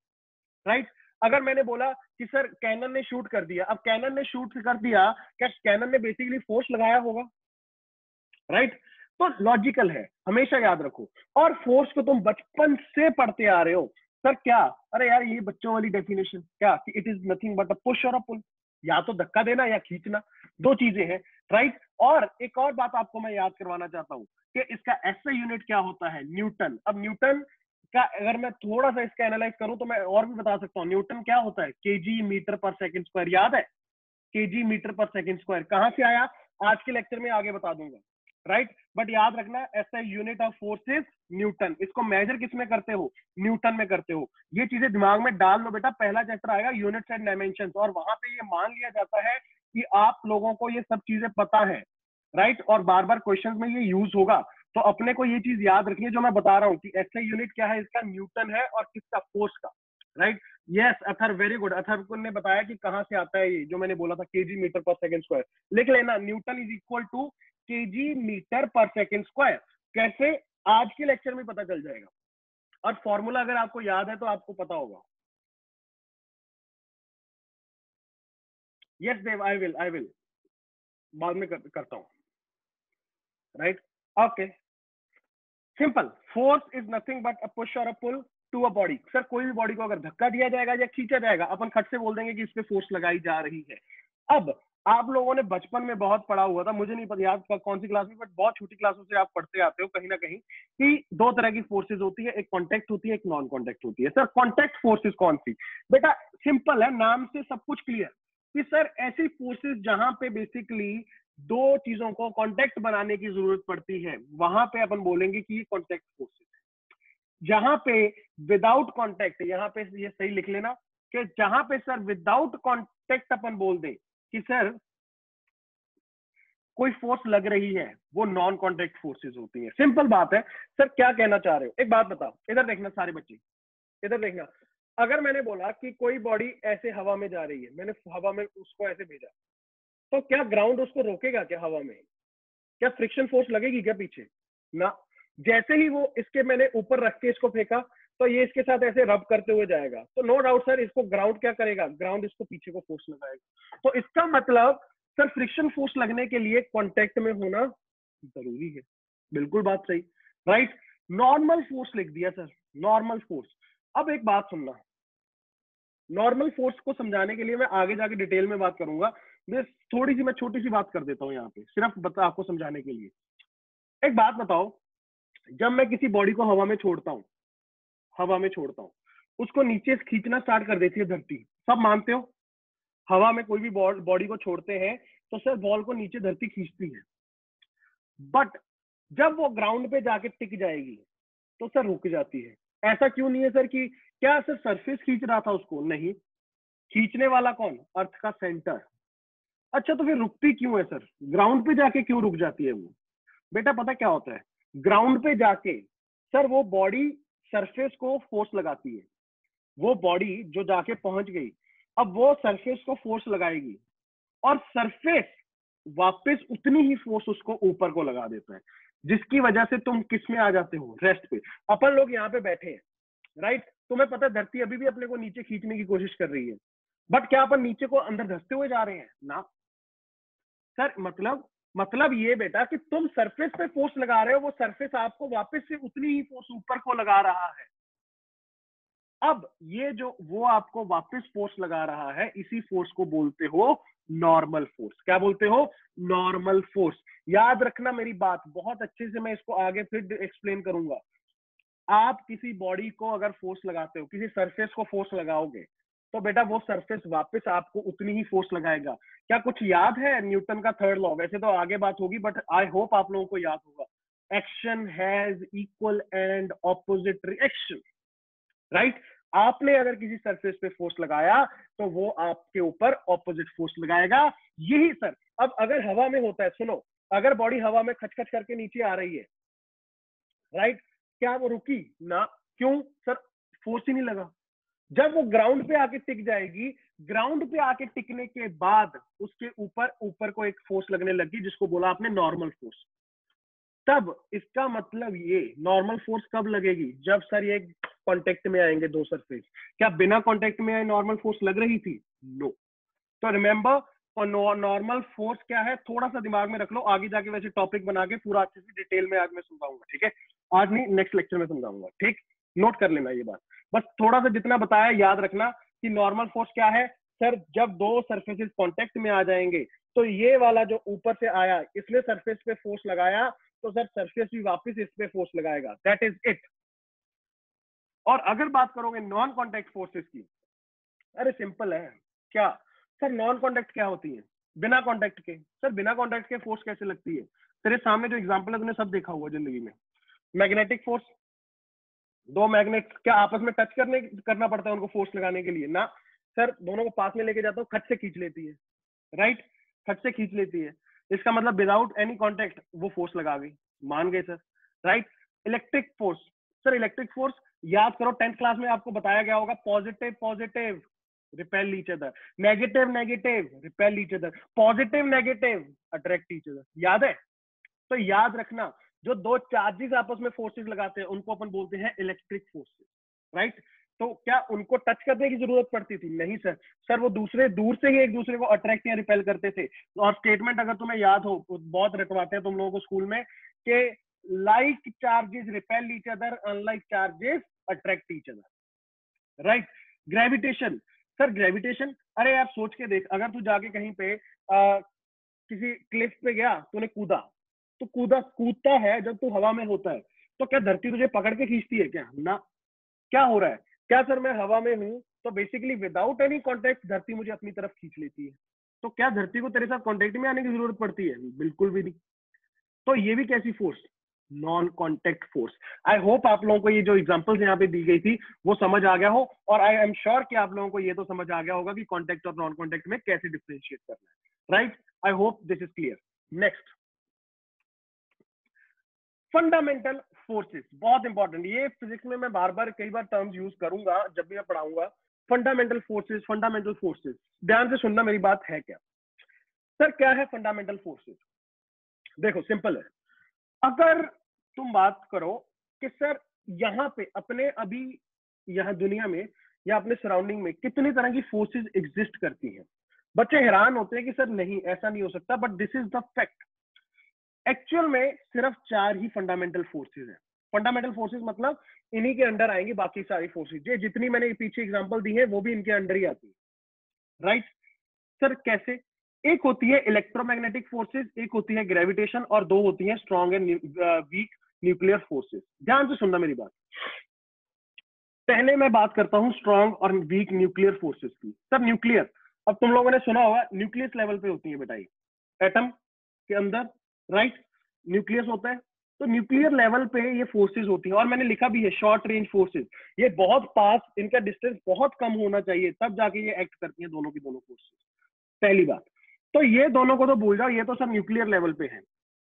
राइट? अगर मैंने बोला कि सर कैनन ने शूट कर दिया, अब कैनन ने शूट कर दिया, क्या कैनन ने बेसिकली फोर्स लगाया होगा? राइट? तो लॉजिकल है, हमेशा याद रखो। और फोर्स को तुम बचपन से पढ़ते आ रहे हो। सर क्या, अरे यार ये बच्चों वाली डेफिनेशन क्या कि it is nothing but a push और अ पुल, या तो धक्का देना या खींचना, दो चीजें हैं, राइट? और एक और बात आपको मैं याद करवाना चाहता हूं कि इसका एसआई यूनिट क्या होता है? न्यूटन। अब न्यूटन का अगर मैं थोड़ा सा इसका एनालाइज करूं तो मैं और भी बता सकता हूं। न्यूटन क्या होता है? KG metre per second square, याद है? KG metre per second square कहां से आया? आज के लेक्चर में आगे बता दूंगा, राइट। बट याद रखना ऐसा unit of force is Newton. इसको मेजर किस में करते हो? न्यूटन में करते हो। ये चीजें दिमाग में डाल लो बेटा, पहला चैप्टर आएगा यूनिट्स एंड डायमेंशंस, और वहां पे ये मान लिया जाता है कि आप लोगों को ये सब चीजें पता है, राइट। और बार बार क्वेश्चंस में ये यूज होगा, तो अपने को ये चीज याद रखनी है जो मैं बता रहा हूँ कि ऐसा यूनिट क्या है, इसका न्यूटन है और किसका? फोर्स का, right. Yes Athar, very good. Athar ने बताया कि कहां से आता है ये, जो मैंने बोला था KG metre per second square. लिख लेना, newton is equal to KG metre per second square. कैसे? आज के लेक्चर में पता चल जाएगा, और फॉर्मूला अगर आपको याद है तो आपको पता होगा। यस देव, आई विल बाद में करता हूं, right. Okay, simple. Force is nothing but a push और अ पुल टू अ बॉडी। सर कोई भी बॉडी को अगर धक्का दिया जाएगा या खींचा जाएगा, अपन खट से बोल देंगे कि इस पे फोर्स लगाई जा रही है। अब आप लोगों ने बचपन में बहुत पढ़ा हुआ था, मुझे नहीं पता याद कौन सी क्लास में, बट बहुत छोटी क्लासों से आप पढ़ते आते हो कहीं ना कहीं कि दो तरह की फोर्सेज होती है, एक कॉन्टेक्ट होती है, एक नॉन कॉन्टेक्ट होती है। सर कॉन्टेक्ट फोर्सेज कौन सी? बेटा सिंपल है, नाम से सब कुछ क्लियर कि सर ऐसी फोर्सेज जहां पे बेसिकली दो चीजों को कांटेक्ट बनाने की जरूरत पड़ती है, वहां पे अपन बोलेंगे कि ये कांटेक्ट फोर्सेस है। जहां पे विदाउट कांटेक्ट, यहाँ पे ये सही लिख लेना कि जहां पे सर विदाउट कांटेक्ट अपन बोल दे कि सर कोई फोर्स लग रही है, वो नॉन कांटेक्ट फोर्सेस होती है। सिंपल बात है। सर क्या कहना चाह रहे हो? एक बात बताओ, इधर देखना सारे बच्चे, इधर देखना। अगर मैंने बोला कि कोई बॉडी ऐसे हवा में जा रही है, मैंने हवा में उसको ऐसे भेजा, तो क्या ग्राउंड उसको रोकेगा क्या हवा में? क्या फ्रिक्शन फोर्स लगेगी क्या पीछे? ना। जैसे ही वो इसके मैंने ऊपर रख के इसको फेंका, तो ये इसके साथ ऐसे रब करते हुए जाएगा, तो नो डाउट सर इसको ग्राउंड क्या करेगा? ग्राउंड इसको पीछे को फोर्स लगाएगा। तो इसका मतलब सर फ्रिक्शन फोर्स लगने के लिए कांटेक्ट में होना जरूरी है। बिल्कुल बात सही, राइट। नॉर्मल फोर्स लिख दिया सर, नॉर्मल फोर्स। अब एक बात सुनना, नॉर्मल फोर्स को समझाने के लिए मैं आगे जाके डिटेल में बात करूंगा। मैं छोटी सी बात कर देता हूँ यहाँ पे, सिर्फ बता आपको समझाने के लिए। एक बात बताओ, जब मैं किसी बॉडी को हवा में छोड़ता हूँ, हवा में छोड़ता हूँ, उसको नीचे से खींचना स्टार्ट कर देती है धरती, सब मानते हो? हवा में कोई भी बॉडी को छोड़ते हैं तो सर बॉल को नीचे धरती खींचती है, बट जब वो ग्राउंड पे जाके टिक जाएगी तो सर रुक जाती है। ऐसा क्यों नहीं है सर? कि क्या सर सरफेस खींच रहा था उसको? नहीं। खींचने वाला कौन? अर्थ का सेंटर। अच्छा तो फिर रुकती क्यों है सर? ग्राउंड पे जाके क्यों रुक जाती है वो? बेटा पता क्या होता है, ग्राउंड पे जाके सर वो बॉडी सरफेस को फोर्स लगाती है। वो बॉडी जो जाके पहुंच गई, अब वो सरफेस को फोर्स लगाएगी, और सरफेस वापस उतनी ही फोर्स उसको ऊपर को लगा देता है, जिसकी वजह से तुम किस में आ जाते हो? रेस्ट पे। अपन लोग यहाँ पे बैठे हैं, राइट। तुम्हें पता है धरती अभी भी अपने को नीचे खींचने की कोशिश कर रही है, बट क्या अपन नीचे को अंदर धंसते हुए जा रहे हैं? ना सर। मतलब ये बेटा कि तुम सरफेस पे फोर्स लगा रहे हो, वो सरफेस आपको वापस से उतनी ही फोर्स ऊपर को लगा रहा है। अब ये जो वो आपको वापस फोर्स लगा रहा है, इसी फोर्स को बोलते हो नॉर्मल फोर्स। क्या बोलते हो? Normal force. याद रखना मेरी बात बहुत अच्छे से, मैं इसको आगे फिर एक्सप्लेन करूंगा। आप किसी बॉडी को अगर फोर्स लगाते हो, किसी सरफेस को फोर्स लगाओगे, तो बेटा वो सरफेस वापस आपको उतनी ही फोर्स लगाएगा। क्या कुछ याद है न्यूटन का थर्ड लॉ? वैसे तो आगे बात होगी, बट आई होप आप लोगों को याद होगा। Action has equal and opposite reaction, right. आपने अगर किसी सरफेस पे फोर्स लगाया तो वो आपके ऊपर ऑपोजिट फोर्स लगाएगा। यही सर, अब अगर हवा में होता है, सुनो, अगर बॉडी हवा में खचखच करके नीचे आ रही है, राइट, क्या वो रुकी? ना। क्यों सर? फोर्स ही नहीं लगा। जब वो ग्राउंड पे आके टिक जाएगी, ग्राउंड पे आके टिकने के बाद उसके ऊपर ऊपर को एक फोर्स लगने लगी, जिसको बोला आपने नॉर्मल फोर्स। तब इसका मतलब ये नॉर्मल फोर्स कब लगेगी? जब सर ये कांटेक्ट में आएंगे दो सरफेस। क्या बिना कांटेक्ट में नॉर्मल फोर्स लग रही थी? नो। तो रिमेंबर, और नॉर्मल फोर्स क्या है थोड़ा सा दिमाग में रख लो, आगे जाके वैसे टॉपिक बना के पूरा अच्छे से डिटेल में आज मैं समझाऊंगा, ठीक है? आज नहीं, नेक्स्ट लेक्चर में समझाऊंगा, ठीक? नोट कर लेना ये बात, बस थोड़ा सा जितना बताया याद रखना कि नॉर्मल फोर्स क्या है। सर जब दो सरफेसेस कांटेक्ट में आ जाएंगे, तो ये वाला जो ऊपर से आया, इसने सरफेस पे फोर्स लगाया, तो सर सरफेस भी वापस इस पे फोर्स लगाएगा। That is it. और अगर बात करोगे नॉन कॉन्टेक्ट फोर्सेस की, अरे सिंपल है। क्या सर? नॉन कॉन्टेक्ट क्या होती है? बिना कांटेक्ट के। सर बिना कांटेक्ट के फोर्स कैसे लगती है? तेरे सामने जो एग्जांपल है तूने सब देखा हुआ जिंदगी में। मैग्नेटिक फोर्स, दो मैग्नेट क्या आपस में टच करना पड़ता है उनको फोर्स लगाने के लिए ना? सर दोनों को पास में लेके जाता हूँ, खट से खींच लेती है, राइट? खट से खींच लेती है, इसका मतलब विदाउट एनी कांटेक्ट वो फोर्स लगा गई, मान गए sir, right? Electric force, sir electric force याद करो 10th क्लास में आपको बताया गया होगा, positive positive repel each other, negative negative repel each other, positive negative attract each other, याद है? तो याद रखना, जो दो चार्जेस आपस में फोर्सेस लगाते हैं उनको अपन बोलते हैं इलेक्ट्रिक फोर्सेस, राइट? तो क्या उनको टच करने की जरूरत पड़ती थी? नहीं सर। सर वो दूर से ही एक दूसरे को अट्रैक्ट या रिपेल करते थे। और स्टेटमेंट अगर तुम्हें याद हो, बहुत रटवाते हैं तुम लोगों को स्कूल में, कि like charges repel each other, unlike charges attract each other, right? Gravitation, sir gravitation, अरे यार सोच के देख, अगर तू जाके कहीं पे किसी क्लिफ पे गया, तूने कूदा, तो कूदता है जब तू हवा में होता है, तो क्या धरती तुझे पकड़ के खींचती है क्या? ना। क्या हो रहा है? क्या सर मैं हवा में हूं तो बेसिकली विदाउट एनी कांटेक्ट धरती मुझे अपनी तरफ खींच लेती है, तो क्या धरती को तेरे साथ कांटेक्ट में आने की जरूरत पड़ती है? बिल्कुल भी नहीं। तो ये भी कैसी force? Non contact force. I hope आप लोगों को ये जो एग्जांपल्स यहाँ पे दी गई थी वो समझ आ गया हो, और आई एम श्योर कि आप लोगों को ये तो समझ आ गया होगा कि कांटेक्ट और नॉन कांटेक्ट में कैसे डिफरेंशिएट करना है, right? I hope this is clear. Next, fundamental forces, बहुत इंपॉर्टेंट, ये फिजिक्स में मैं बार बार कई बार टर्म्स यूज करूंगा जब भी मैं पढ़ाऊंगा। फंडामेंटल फोर्सेस, फंडामेंटल फोर्सेस, ध्यान से सुनना मेरी बात है क्या। सर क्या है फंडामेंटल फोर्सेस? देखो सिंपल है, अगर तुम बात करो कि सर यहाँ पे अपने अभी यहाँ दुनिया में या अपने सराउंडिंग में कितनी तरह की फोर्सेस एग्जिस्ट करती हैं, बच्चे हैरान होते हैं कि सर नहीं ऐसा नहीं हो सकता, but this is the fact. Actual में सिर्फ 4 ही फंडामेंटल फोर्सेस हैं। फंडामेंटल फोर्सेस मतलब इन्हीं के अंडर आएंगी बाकी सारी फोर्सेस, ये जितनी मैंने पीछे एग्जांपल दी है वो भी इनके अंडर ही आती है, राइट? सर कैसे? एक होती है इलेक्ट्रोमैग्नेटिक फोर्सेस, एक होती है ग्रेविटेशन, और दो होती है strong and weak nuclear forces. ध्यान से सुनना मेरी बात। पहले मैं बात करता हूं स्ट्रॉन्ग और वीक न्यूक्लियर फोर्सेस की। सर न्यूक्लियर, अब तुम लोगों ने सुना होगा न्यूक्लियस लेवल पे होती है बेटा, ये एटम के अंदर, राइट? न्यूक्लियस होता है, तो न्यूक्लियर लेवल पे ये फोर्सेस होती है, और मैंने लिखा भी है शॉर्ट रेंज फोर्सेस, ये बहुत पास, इनका डिस्टेंस बहुत कम होना चाहिए तब जाके ये एक्ट करती है, दोनों की दोनों फोर्सेस। पहली बात तो ये दोनों को तो भूल जाओ, ये तो सब न्यूक्लियर लेवल पे है,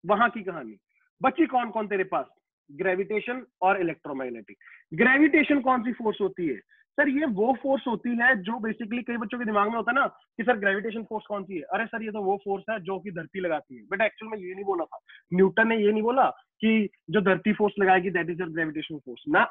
वहां की कहानी। बची कौन कौन तेरे पास? ग्रेविटेशन और इलेक्ट्रोमैग्नेटिक। ग्रेविटेशन कौन सी फोर्स होती है? सर ये वो फोर्स होती है जो बेसिकली कई बच्चों के दिमाग में होता है ना कि सर ग्रेविटेशन फोर्स कौन सी है, अरे सर ये तो वो फोर्स है जो कि धरती लगाती है। बेटा एक्चुअल में ये नहीं बोला था, न्यूटन ने ये नहीं बोला कि जो धरती फोर्स लगाएगी that is your gravitation force ना।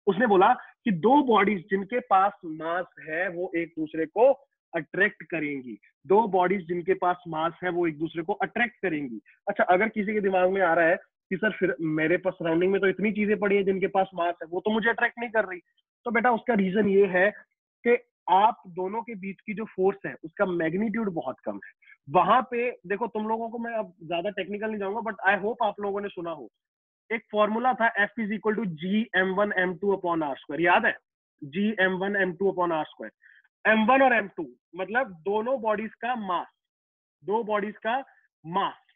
उसने बोला कि दो बॉडीज जिनके पास मास है वो एक दूसरे को अट्रैक्ट करेंगी, दो बॉडीज जिनके पास मास है वो एक दूसरे को अट्रैक्ट करेंगी। अच्छा, अगर किसी के दिमाग में आ रहा है कि सर फिर मेरे पास सराउंडिंग में तो इतनी चीजें पड़ी है जिनके पास मास है, वो तो मुझे अट्रैक्ट नहीं कर रही, तो बेटा उसका रीजन ये है कि आप दोनों के बीच की जो फोर्स है उसका मैग्नीट्यूड बहुत कम है। वहां पे देखो, तुम लोगों को मैं अब ज्यादा टेक्निकल नहीं जाऊंगा, बट आई होप आप लोगों ने सुना हो, एक फॉर्मूला था F is equal to G m1 m2 upon R square, याद है? जी m1 m2 upon R square. m1 और m2 मतलब दोनों बॉडीज का मास, दो बॉडीज का मास,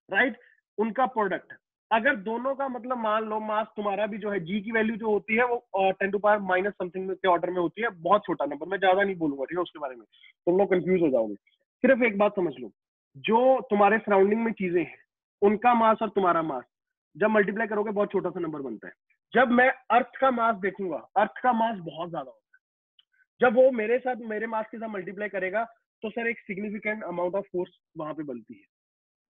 राइट? उनका प्रोडक्ट। अगर दोनों का मतलब मान लो मास तुम्हारा भी जो है, जी की वैल्यू जो होती है वो 10 टू पावर माइनस समथिंग के ऑर्डर में होती है, बहुत छोटा नंबर, मैं ज्यादा नहीं बोलूंगा, ठीक है? उसके बारे में तुम लोग कंफ्यूज हो जाओगे। सिर्फ एक बात समझ लो, जो तुम्हारे सराउंडिंग में चीजें हैं उनका मास और तुम्हारा मास जब मल्टीप्लाई करोगे बहुत छोटा सा नंबर बनता है। जब मैं अर्थ का मास देखूंगा, अर्थ का मास बहुत ज्यादा होता है, जब वो मेरे साथ मेरे मास के साथ मल्टीप्लाई करेगा तो सर एक सिग्निफिकेंट अमाउंट ऑफ फोर्स वहां पे बनती है,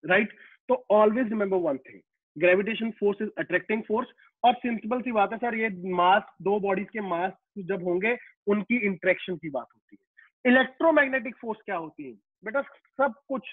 राइट? तो always remember one thing, gravitation force is attracting force. और सिंपल सी बात है सर, ये मास, दो बॉडीज के मास जब होंगे उनकी इंट्रैक्शन की बात होती है। इलेक्ट्रोमैग्नेटिक फोर्स क्या होती है? बेटा सब कुछ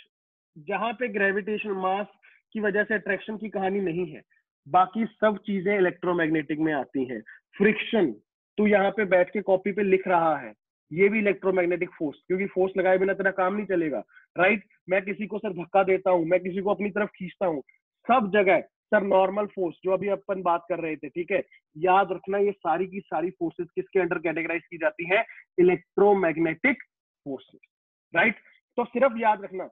जहां पे ग्रेविटेशन मास की वजह से अट्रैक्शन की कहानी नहीं है, बाकी सब चीजें इलेक्ट्रोमैग्नेटिक में आती हैं। फ्रिक्शन, तू यहाँ पे बैठ के कॉपी पे लिख रहा है, ये भी इलेक्ट्रोमैग्नेटिक फोर्स, क्योंकि फोर्स लगाए बिना तेरा काम नहीं चलेगा, राइट? मैं किसी को सर धक्का देता हूँ, मैं किसी को अपनी तरफ खींचता हूँ, सब जगह सर नॉर्मल फोर्स जो अभी अपन बात कर रहे थे, ठीक है? याद रखना ये सारी की सारी फोर्सेस किसके अंडर कैटेगराइज की जाती है? Electromagnetic forces, right? तो सिर्फ याद रखना,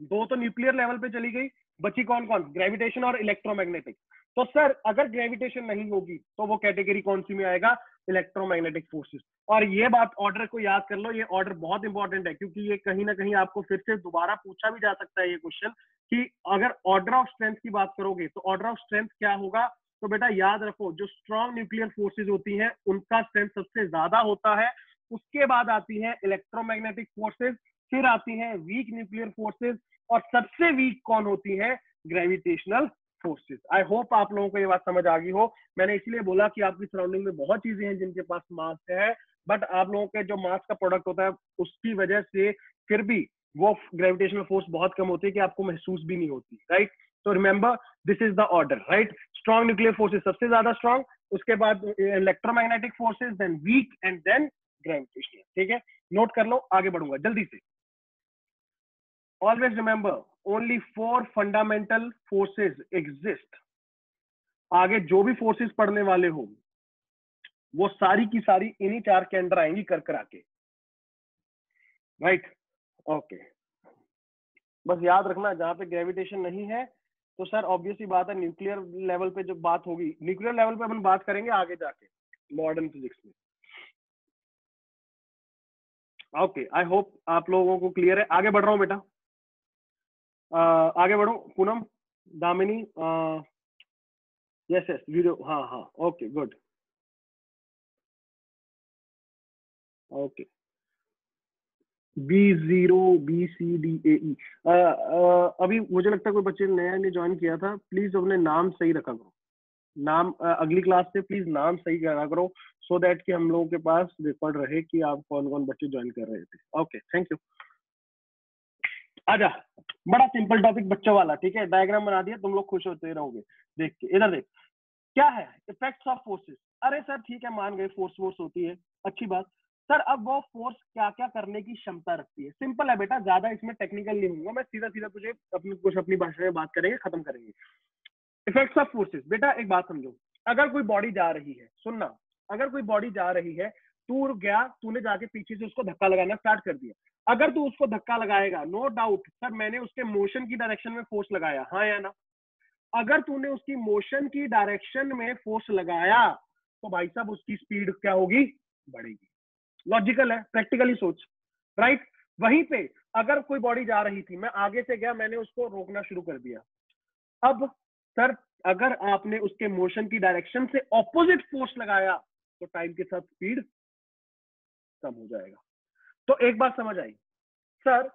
दो तो न्यूक्लियर लेवल पे चली गई, बची कौन कौन, ग्रेविटेशन और इलेक्ट्रोमैग्नेटिक। तो सर अगर ग्रेविटेशन नहीं होगी तो वो कैटेगरी कौन सी में आएगा, इलेक्ट्रोमैग्नेटिक फोर्सेस। और ये बात ऑर्डर को याद कर लो, ये ऑर्डर बहुत इंपॉर्टेंट है, क्योंकि ये कहीं ना कहीं आपको फिर से दोबारा पूछा भी जा सकता है ये क्वेश्चन, कि अगर ऑर्डर ऑफ स्ट्रेंथ की बात करोगे तो ऑर्डर ऑफ स्ट्रेंथ क्या होगा। तो बेटा याद रखो, जो स्ट्रॉन्ग न्यूक्लियर फोर्सेज होती हैं उनका स्ट्रेंथ सबसे ज्यादा होता है, उसके बाद आती है इलेक्ट्रोमैग्नेटिक फोर्सेज, फिर आती है वीक न्यूक्लियर फोर्सेज, और सबसे वीक कौन होती है, ग्रेविटेशनल फोर्सेस। आई होप आप लोगों को ये बात समझ आ गई हो। मैंने इसलिए बोला कि आपकी सराउंडिंग में बहुत चीजें हैं जिनके पास मास है, बट आप लोगों के जो मास का प्रोडक्ट होता है उसकी वजह से फिर भी वो ग्रेविटेशनल फोर्स बहुत कम होती है कि आपको महसूस भी नहीं होती, राइट। तो remember this is the order, right. Strong nuclear forces सबसे ज्यादा स्ट्रॉन्ग, उसके बाद electromagnetic forces, then weak and then gravitational. ठीक है, नोट कर लो, आगे बढ़ूंगा जल्दी से। Always remember, only 4 fundamental forces exist. आगे जो भी फोर्सेस पढ़ने वाले हो वो सारी की सारी इन्हीं 4 के अंडर आएंगी कर कर आके, राइट। ओके, बस याद रखना जहां पे ग्रेविटेशन नहीं है तो सर ऑब्वियसली बात है न्यूक्लियर लेवल पे जब बात होगी, न्यूक्लियर लेवल पे अपन बात करेंगे आगे जाके मॉडर्न फिजिक्स में। ओके, आई होप आप लोगों को क्लियर है। आगे बढ़ रहा हूँ बेटा, आगे बढ़ो। Poonam, Damini, yes yes video, हाँ हाँ, okay good, okay. B0 BCDAE, अभी मुझे लगता है कोई बच्चे नया ने ज्वाइन किया था, प्लीज अपने नाम सही रखा करो, नाम अगली क्लास से प्लीज नाम सही करा करो, सो दैट कि हम लोगों के पास रिकॉर्ड रहे कि आप कौन कौन बच्चे ज्वाइन कर रहे थे। Okay, thank you. आजा, बड़ा सिंपल टॉपिक बच्चों वाला, ठीक है, डायग्राम बना दिया, तुम लोग खुश होते रहोगे देख के। इधर देख, क्या है इफेक्ट्स ऑफ फोर्सेस। अरे सर ठीक है, मान गए फोर्स फोर्स होती है, अच्छी बात। सर अब वो फोर्स क्या क्या करने की क्षमता रखती है, सिंपल है बेटा, ज्यादा इसमें टेक्निकल नहीं होऊंगा मैं, सीधा सीधा तुझे अपनी कुछ अपनी भाषा में बात करेंगे, खत्म करेंगे। इफेक्ट्स ऑफ फोर्सेस, बेटा एक बात समझो, अगर कोई बॉडी जा रही है, सुनना, अगर कोई बॉडी जा रही है, तू गया, तूने जाके पीछे से उसको धक्का लगाना स्टार्ट कर दिया, अगर तू उसको धक्का लगाएगा, नो डाउट सर मैंने उसके मोशन की डायरेक्शन में फोर्स लगाया, हाँ या ना। अगर तूने उसकी मोशन की डायरेक्शन में फोर्स लगाया तो भाई साहब उसकी स्पीड क्या होगी, बढ़ेगी। लॉजिकल है, प्रैक्टिकली सोच, राइट। वहीं पे अगर कोई बॉडी जा रही थी, मैं आगे से गया, मैंने उसको रोकना शुरू कर दिया, अब सर अगर आपने उसके मोशन की डायरेक्शन से ऑपोजिट फोर्स लगाया तो टाइम के साथ स्पीड कम हो जाएगा। तो एक बात समझ आई, सर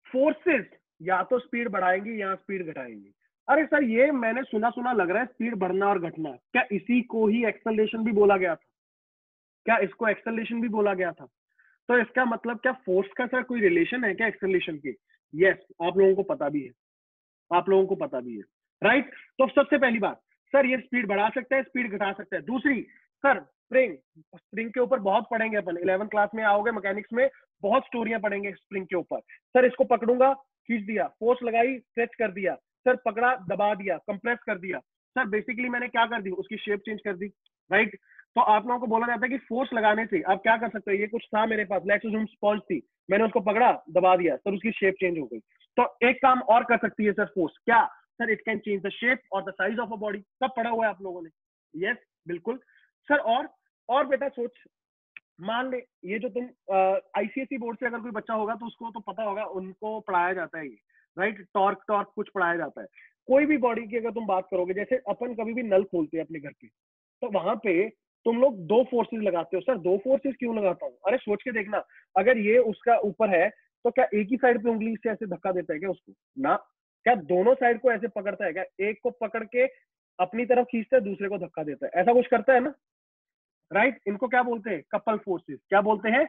फोर्सेस या तो स्पीड बढ़ाएंगी या स्पीड घटाएंगी। अरे सर ये मैंने सुना सुना लग रहा है स्पीड बढ़ना और घटना, क्या इसी को ही एक्सेलरेशन भी बोला गया था, क्या इसको एक्सेलरेशन भी बोला गया था। तो इसका मतलब क्या फोर्स का सर कोई रिलेशन है क्या एक्सेलरेशन के। यस, आप लोगों को पता भी है, आप लोगों को पता भी है, राइट। तो सबसे पहली बात, सर ये स्पीड बढ़ा सकता है, स्पीड घटा सकता है। दूसरी, सर स्प्रिंग, स्प्रिंग के ऊपर बहुत पढ़ेंगे अपन, 11th क्लास में आओगे मैकेनिक्स में, बहुत स्टोरियां पढ़ेंगे स्प्रिंग के ऊपर। सर इसको पकड़ूंगा, खींच दिया, फोर्स लगाई, स्ट्रेच कर दिया, सर पकड़ा, दबा दिया, कंप्रेस कर दिया, सर बेसिकली मैंने क्या कर दी, उसकी शेप चेंज कर दी, राइट। तो आप लोगों को बोला जाता है कि फोर्स लगाने से आप क्या कर सकते हो, ये कुछ था मेरे पास, लेट्स अज्यूम स्पॉन्ज थी, मैंने उसको पकड़ा, दबा दिया, सर उसकी शेप चेंज हो गई। तो एक काम और कर सकती है सर फोर्स, क्या sir, it can change the shape और the size of a body. सब पढ़ा हुआ है आप लोगों ने, यस बिल्कुल सर। और बेटा सोच, मान ले ये जो तुम आईसीएसई बोर्ड से अगर कोई बच्चा होगा तो उसको तो पता होगा, उनको पढ़ाया जाता है ये, राइट, टॉर्क टॉर्क कुछ पढ़ाया जाता है। कोई भी बॉडी की अगर तुम बात करोगे, जैसे अपन कभी भी नल खोलते हैं अपने घर पे, तो वहां पे तुम लोग दो फोर्सेस लगाते हो। सर दो फोर्सेस क्यों लगाता हूँ, अरे सोच के देखना, अगर ये उसका ऊपर है तो क्या एक ही साइड पे उंगली से ऐसे धक्का देता है क्या उसको, ना, क्या दोनों साइड को ऐसे पकड़ता है क्या, एक को पकड़ के अपनी तरफ खींचता है, दूसरे को धक्का देता है, ऐसा कुछ करता है ना, राइट। इनको क्या बोलते हैं, कपल फोर्सेस, क्या बोलते हैं,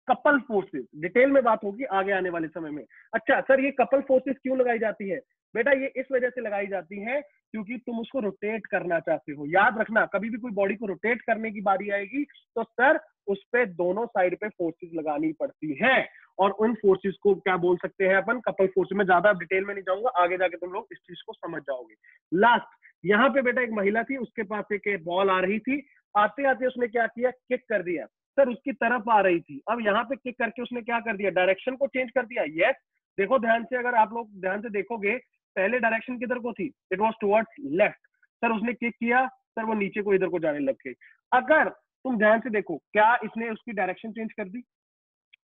कपल फोर्सेस। डिटेल में बात होगी आगे आने वाले समय में। अच्छा सर ये कपल फोर्सेस क्यों लगाई जाती है, बेटा ये इस वजह से लगाई जाती है क्योंकि तुम उसको रोटेट करना चाहते हो। याद रखना, कभी भी कोई बॉडी को रोटेट करने की बारी आएगी तो सर उस पे दोनों साइड पे फोर्सेस लगानी पड़ती है, और उन फोर्सेस को क्या बोल सकते हैं अपन, कपल फोर्स। में ज्यादा डिटेल में नहीं जाऊंगा, आगे जाके तुम लोग इस चीज को समझ जाओगे। लास्ट, यहाँ पे बेटा एक महिला थी, उसके पास एक बॉल आ रही थी, आते आते उसने क्या किया, किक कर दिया, सर उसकी तरफ आ रही थी। अब यहाँ पे क्लिक करके उसने क्या कर दिया, डायरेक्शन को चेंज कर दिया। यस, देखो ध्यान से, अगर आप लोग ध्यान से देखोगे पहले डायरेक्शन किधर को थी, it was towards left. Sir उसने क्लिक किया, सर वो नीचे को इधर को जाने लग गई। अगर तुम ध्यान से देखो, क्या इसने उसकी डायरेक्शन चेंज कर दी,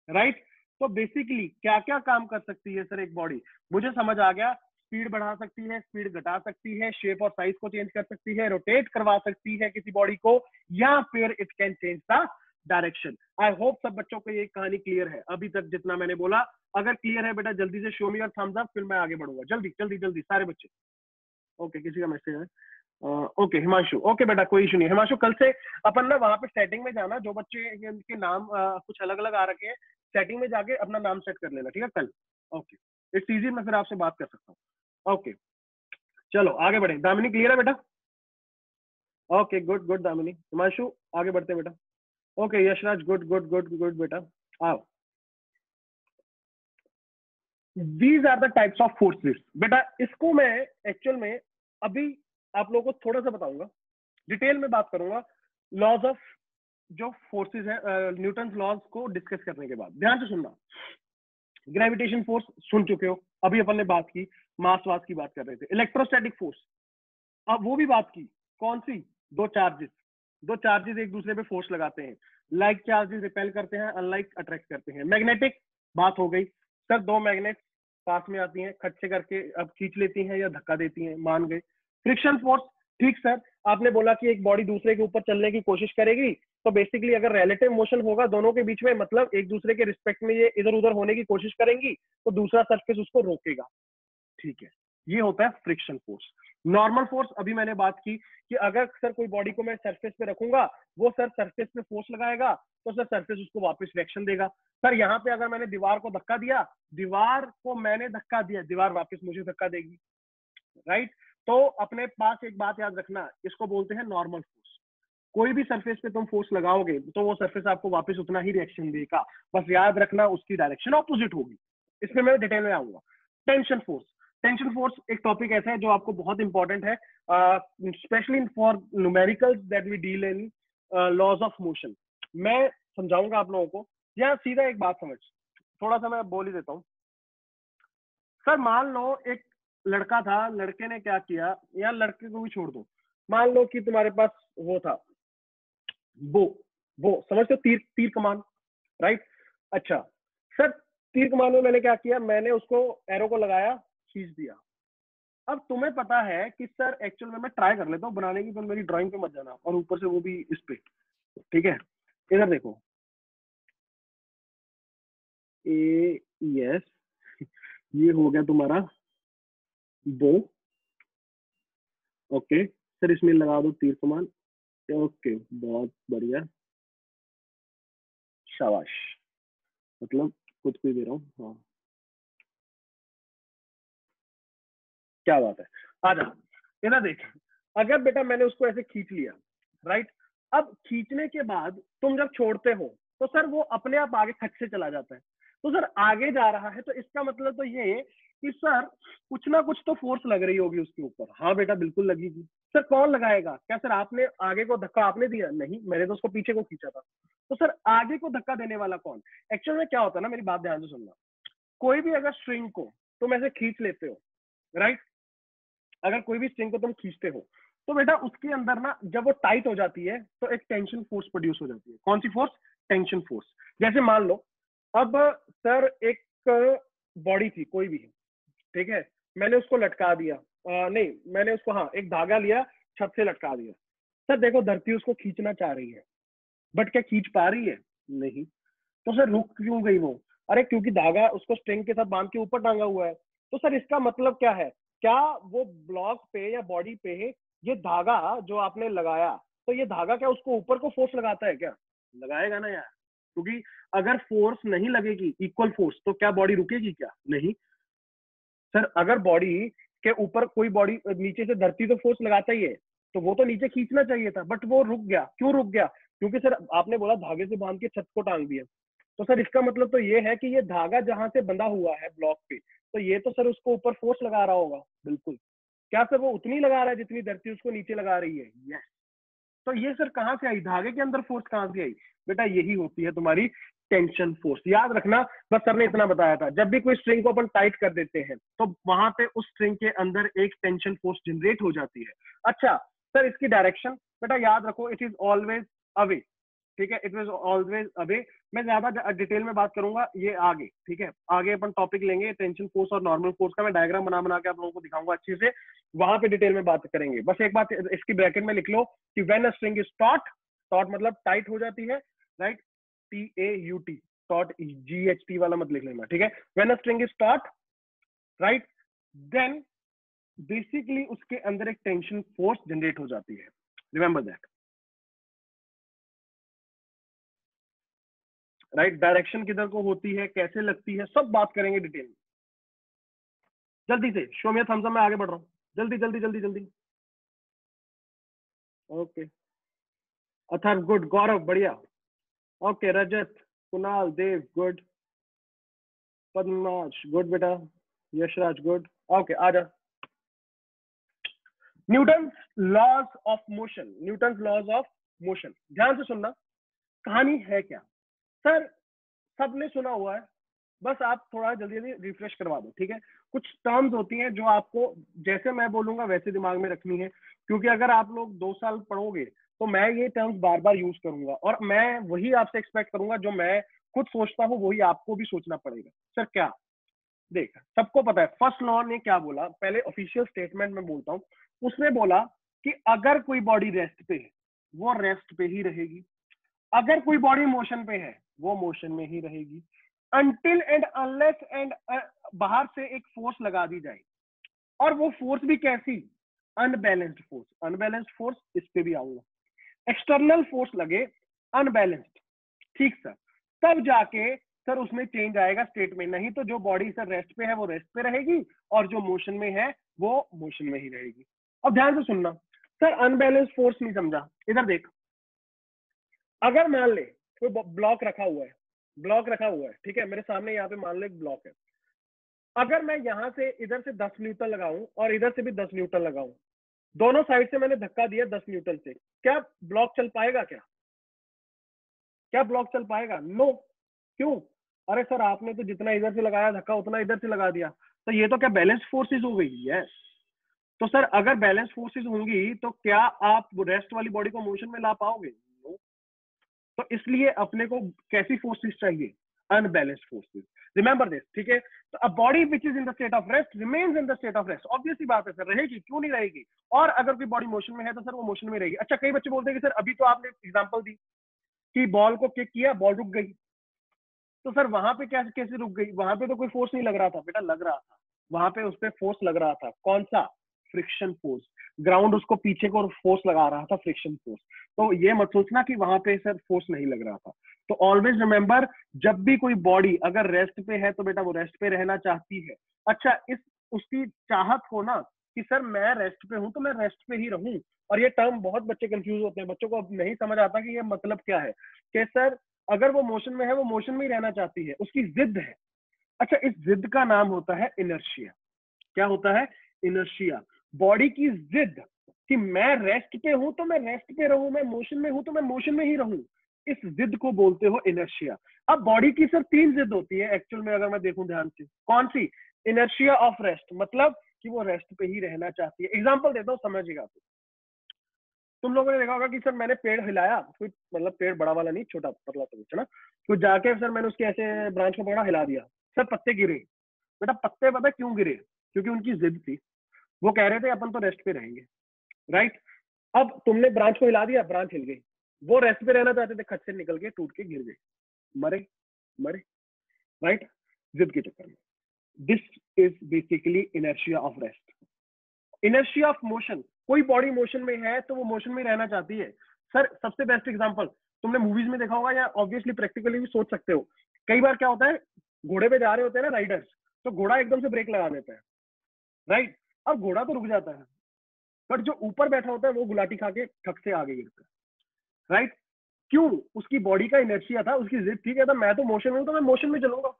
राइट? तो बेसिकली क्या क्या काम कर सकती है सर एक बॉडी, मुझे समझ आ गया। स्पीड बढ़ा सकती है, स्पीड घटा सकती है, शेप और साइज को चेंज कर सकती है, रोटेट करवा सकती है किसी बॉडी को, या फिर it can change the direction. I hope सब बच्चों को ये कहानी क्लियर है अभी तक जितना मैंने बोला। अगर क्लियर है बेटा जल्दी से show me your thumbs up, फिर मैं आगे बढ़ूंगा। जल्दी जल्दी जल्दी सारे बच्चे। ओके, किसी का मैसेज है? ओके हिमांशु, ओके बेटा कोई इशू नहीं। हिमांशु कल से अपन ना वहां पे सेटिंग में जाना, जो बच्चे के नाम कुछ अलग अलग आ रखे हैं, सेटिंग में जाके अपना नाम सेट कर लेना, ठीक है कल। ओके, इट्स इजी, मैं फिर आपसे बात कर सकता हूँ। ओके चलो आगे बढ़े। दामिनी क्लियर है बेटा? Okay good good Damini. Himanshu आगे बढ़ते हैं बेटा। Okay Yashraj good good good good बेटा। आओ, these are the types of forces. बेटा इसको मैं एक्चुअल में अभी आप लोगों को थोड़ा सा बताऊंगा, डिटेल में बात करूंगा लॉज ऑफ जो फोर्सेस है, न्यूटन लॉज को डिस्कस करने के बाद। ध्यान से सुनना। ग्रेविटेशन फोर्स सुन चुके हो, अभी अपन ने बात की, मास वास की बात कर रहे थे। इलेक्ट्रोस्टैटिक फोर्स, अब वो भी बात की, कौन सी? दो चार्जेस एक दूसरे पे फोर्स लगाते हैं, लाइक चार्जेस रिपेल करते हैं, अनलाइक अट्रैक्ट करते हैं। मैग्नेटिक बात हो गई, सर दो मैग्नेट पास में आती हैं, खट से करके अब खींच लेती हैं या धक्का देती हैं, मान गए। फ्रिक्शन फोर्स, ठीक सर, आपने बोला कि एक बॉडी दूसरे के ऊपर चलने की कोशिश करेगी, तो बेसिकली अगर रिलेटिव मोशन होगा दोनों के बीच में, मतलब एक दूसरे के रिस्पेक्ट में ये इधर उधर होने की कोशिश करेंगी, तो दूसरा सरफेस उसको रोकेगा, ठीक है, ये होता है फ्रिक्शन फोर्स। नॉर्मल फोर्स अभी मैंने बात की कि अगर सर कोई बॉडी को मैं सरफेस पे रखूंगा, वो सर सरफेस पे फोर्स लगाएगा, तो सर सरफेस उसको वापस रिएक्शन देगा। सर यहाँ पे अगर मैंने दीवार को धक्का दिया, दीवार को मैंने धक्का दिया, दीवार वापस मुझे धक्का देगी, राइट? तो अपने पास एक बात याद रखना, इसको बोलते हैं नॉर्मल फोर्स। कोई भी सरफेस पे तुम फोर्स लगाओगे तो वो सरफेस आपको वापस उतना ही रिएक्शन देगा, बस याद रखना उसकी डायरेक्शन ऑपोजिट होगी। इसमें मैं डिटेल में आऊंगा। टेंशन फोर्स, टेंशन फोर्स एक टॉपिक ऐसा है जो आपको बहुत इंपॉर्टेंट है, especially for numericals that we deal in laws of motion. मैं समझाऊंगा आप लोगों को, या सीधा एक बात समझ, थोड़ा सा मैं बोल ही देता हूँ। सर मान लो एक लड़का था, लड़के ने क्या किया, या लड़के को भी छोड़ दो, मान लो कि तुम्हारे पास वो था, वो समझते हो, तीर तीर कमान, राइट? अच्छा सर, तीर कमान में मैंने क्या किया, मैंने उसको एरो को लगाया, खींच दिया। अब तुम्हें पता है कि सर एक्चुअल में मैं ट्राई कर लेता हूँ बनाने की, पर मेरी ड्राइंग पे मत जाना, और ऊपर से वो भी इस पे, ठीक है? इधर देखो, ए यस, ये हो गया तुम्हारा बो। ओके सर, इसमें लगा दो तीर कमान। ओके बहुत बढ़िया, शाबाश, मतलब खुद को ही दे रहा हूँ, हाँ क्या बात है। आजा, ये ना देख, अगर बेटा मैंने उसको ऐसे खींच लिया, राइट? अब खींचने के बाद तुम जब छोड़ते हो तो सर वो अपने आप आगे खच से चला जाता है, तो सर आगे जा रहा है, तो इसका मतलब तो ये कि सर कुछ ना कुछ तो फोर्स लग रही होगी उसके ऊपर। हाँ बेटा बिल्कुल लगेगी। सर कौन लगाएगा? क्या सर आपने आगे को धक्का आपने दिया? नहीं, मैंने तो उसको पीछे को खींचा था। तो सर आगे को धक्का देने वाला कौन? एक्चुअल में क्या होता है ना, मेरी बात ध्यान से सुनना, कोई भी अगर स्ट्रिंग को तुम ऐसे खींच लेते हो, राइट? अगर कोई भी स्ट्रिंग को तुम खींचते हो, तो बेटा उसके अंदर ना जब वो टाइट हो जाती है तो एक टेंशन फोर्स प्रोड्यूस हो जाती है। कौन सी फोर्स? Tension force. जैसे मान लो अब सर एक बॉडी थी कोई भी, ठीक है, मैंने उसको लटका दिया, नहीं मैंने उसको, हाँ एक धागा लिया, छत से लटका दिया। सर देखो धरती उसको खींचना चाह रही है, बट क्या खींच पा रही है? नहीं। तो सर रुक क्यों गई वो? अरे क्योंकि धागा उसको स्ट्रिंग के साथ बांध के ऊपर टांगा हुआ है। तो सर इसका मतलब क्या है? क्या वो ब्लॉक पे या बॉडी पे ये धागा जो आपने लगाया, तो ये धागा क्या उसको ऊपर को फोर्स लगाता है क्या? लगाएगा ना यार, क्योंकि अगर फोर्स नहीं लगेगी, इक्वल फोर्स, तो क्या बॉडी रुकेगी क्या? नहीं। सर अगर बॉडी के ऊपर कोई बॉडी नीचे से धरती तो फोर्स लगाता ही है, तो वो तो नीचे खींचना चाहिए था, बट वो रुक गया। क्यों रुक गया? क्योंकि सर आपने बोला धागे से बांध के छत को टांग दिया, तो सर इसका मतलब तो ये है कि ये धागा जहां से बंधा हुआ है ब्लॉक पे, तो ये तो सर उसको ऊपर फोर्स लगा रहा होगा। बिल्कुल। क्या सर वो उतनी लगा रहा है जितनी धरती उसको नीचे लगा रही है? यस। तो ये सर कहां से आई, धागे के अंदर फोर्स कहां से आई? बेटा यही होती है तुम्हारी टेंशन फोर्स। याद रखना, बस सर ने इतना बताया था, जब भी कोई स्ट्रिंग को अपन टाइट कर देते हैं तो वहां पे उस स्ट्रिंग के अंदर एक टेंशन फोर्स जनरेट हो जाती है। अच्छा सर इसकी डायरेक्शन बेटा याद रखो, इट इज ऑलवेज अवे, ठीक है, इट इज ऑलवेज अवे। मैं ज्यादा डिटेल में बात करूंगा ये आगे, ठीक है, आगे अपन टॉपिक लेंगे टेंशन फोर्स और नॉर्मल फोर्स का, मैं डायग्राम बना बना के आप लोगों को दिखाऊंगा अच्छे से, वहां पे डिटेल में बात करेंगे। बस एक बात इसकी ब्रैकेट में लिख लो कि when a string is taught, taught मतलब टाइट हो जाती है, राइट, TAUT, टॉट, GHT वाला मत लिख लेना, ठीक है। When a string is taut, right, then basically उसके अंदर एक टेंशन फोर्स जनरेट हो जाती है, रिमेंबर दैट, राइट। डायरेक्शन किधर को होती है, कैसे लगती है, सब बात करेंगे डिटेल में। जल्दी से शो मी थम्स अप, मैं आगे बढ़ रहा हूँ, जल्दी जल्दी जल्दी जल्दी। ओके अथर्व गुड, गौरव बढ़िया, okay Rajat, Kunal, Dev good, Padmash good बेटा, यशराज गुड, ओके आजा। Newton laws of motion, Newton laws of motion, ध्यान से सुनना, कहानी है क्या सर, सबने सुना हुआ है, बस आप थोड़ा जल्दी जल्दी रिफ्रेश करवा दो, ठीक है। कुछ टर्म्स होती हैं जो आपको जैसे मैं बोलूंगा वैसे दिमाग में रखनी है, क्योंकि अगर आप लोग 2 साल पढ़ोगे तो मैं ये टर्म्स बार बार यूज करूंगा और मैं वही आपसे एक्सपेक्ट करूंगा जो मैं खुद सोचता हूँ वही आपको भी सोचना पड़ेगा। सर क्या, देख सबको पता है फर्स्ट लॉ ने क्या बोला, पहले ऑफिशियल स्टेटमेंट में बोलता हूँ, उसने बोला कि अगर कोई बॉडी रेस्ट पे है वो रेस्ट पे ही रहेगी, अगर कोई बॉडी मोशन पे है वो मोशन में ही रहेगी, अनटिल एंड अनलेस एंड बाहर से एक फोर्स लगा दी जाए, और वो फोर्स भी कैसी, अनबैलेंस्ड फोर्स, अनबैलेंस्ड फोर्स इस पे भी आऊंगा, एक्सटर्नल फोर्स लगे अनबैलेंस्ड, ठीक सर, तब जाके सर उसमें चेंज आएगा स्टेट में, नहीं तो जो बॉडी सर रेस्ट पे है वो रेस्ट पे रहेगी और जो मोशन में है वो मोशन में ही रहेगी। अब ध्यान से सुनना सर, अनबैलेंस्ड फोर्स नहीं समझा, इधर देख, अगर मान ले कोई ब्लॉक रखा हुआ है, ब्लॉक रखा हुआ है, ठीक है, मेरे सामने यहाँ पे मान लो एक ब्लॉक है, अगर मैं यहाँ से इधर से 10 न्यूटन लगाऊं और इधर से भी 10 न्यूटन लगाऊं, दोनों साइड से मैंने धक्का दिया 10 न्यूटन से, क्या ब्लॉक चल पाएगा, क्या क्या ब्लॉक चल पाएगा? नो, क्यों? अरे सर आपने तो जितना इधर से लगाया धक्का उतना इधर से लगा दिया, तो ये तो क्या बैलेंस फोर्सेज हो गई है। तो सर अगर बैलेंस फोर्सेज होंगी तो क्या आप रेस्ट वाली बॉडी को मोशन में ला पाओगे? नो। तो इसलिए अपने को कैसी फोर्सेज चाहिए, अनबैलेंस्ड फोर्सेज, रिमेंबर दिस, ठीक है। तो a body which is in the state of rest remains in the state of rest, obviously बात है सर, रहेगी, क्यों नहीं रहेगी, और अगर कोई बॉडी मोशन में है तो सर वो मोशन में रहेगी। अच्छा कई बच्चे बोलते हैं कि सर अभी तो आपने एग्जांपल दी कि बॉल को किक किया बॉल रुक गई, तो सर वहां पे क्या कैसे रुक गई, वहां पे तो कोई फोर्स नहीं लग रहा था, बेटा लग रहा था, वहां पे उस पर फोर्स लग रहा था, कौन सा, फ्रिक्शन फोर्स, ग्राउंड उसको पीछे को फोर्स लगा रहा था, फ्रिक्शन फोर्स, तो ये मत सोचना कि वहां पे सर फोर्स नहीं लग रहा था। तो ऑलवेज रिमेंबर, जब भी कोई बॉडी अगर रेस्ट पे है तो बेटा वो रेस्ट पे रहना चाहती है। अच्छा इस उसकी चाहत हो ना कि सर मैं रेस्ट पे हूं तो मैं रेस्ट पे ही रहूं, और ये टर्म बहुत बच्चे कंफ्यूज होते हैं, बच्चों को अब नहीं समझ आता कि ये मतलब क्या है, कि सर अगर वो मोशन में है वो मोशन में ही रहना चाहती है, उसकी जिद है। अच्छा इस जिद का नाम होता है इनर्शिया, क्या होता है, इनर्शिया, बॉडी की जिद कि मैं रेस्ट पे हूं तो मैं रेस्ट पे रहूं, मैं मोशन में हूं तो मैं मोशन में ही रहूं, इस जिद को बोलते हो इनर्शिया। अब बॉडी की सर 3 जिद होती है एक्चुअल में, अगर मैं देखूं ध्यान से, कौन सी, इनर्शिया ऑफ रेस्ट, मतलब कि वो रेस्ट पे ही रहना चाहती है। एग्जांपल देता हूं समझिएगा, तुम लोगों ने देखा होगा कि सर मैंने पेड़ हिलाया, कोई मतलब पेड़ बड़ा वाला नहीं, छोटा पतला सा कुछ है ना, तो जाके सर मैंने उसके ऐसे ब्रांच को पकड़ा हिला दिया, सर पत्ते गिरे, बेटा पत्ते पता क्यों गिरे, क्योंकि उनकी जिद थी, वो कह रहे थे अपन तो रेस्ट पे रहेंगे, राइट। अब तुमने ब्रांच को हिला दिया, ब्रांच हिल गई, वो रेस्ट पे रहना चाहते थे, खत से निकल के टूट के गिर गए, मरे, मरे, राइट, जिद के चक्कर में। This is basically inertia of rest. Inertia of motion, कोई बॉडी मोशन में है तो वो मोशन में रहना चाहती है। सर सबसे बेस्ट एग्जांपल तुमने मूवीज में देखा होगा या ऑब्वियसली प्रैक्टिकली भी सोच सकते हो, कई बार क्या होता है, घोड़े पे जा रहे होते हैं ना राइडर्स, तो घोड़ा एकदम से ब्रेक लगा देता है, राइट, अब घोड़ा तो रुक जाता है, बट जो ऊपर बैठा होता है वो गुलाटी खा के ठक से आगे गिरता है, राइट, क्यों, उसकी बॉडी का इनर्शिया था, उसकी जिद थी, कहता मैं तो मोशन में हूं तो मैं मोशन में चलूंगा,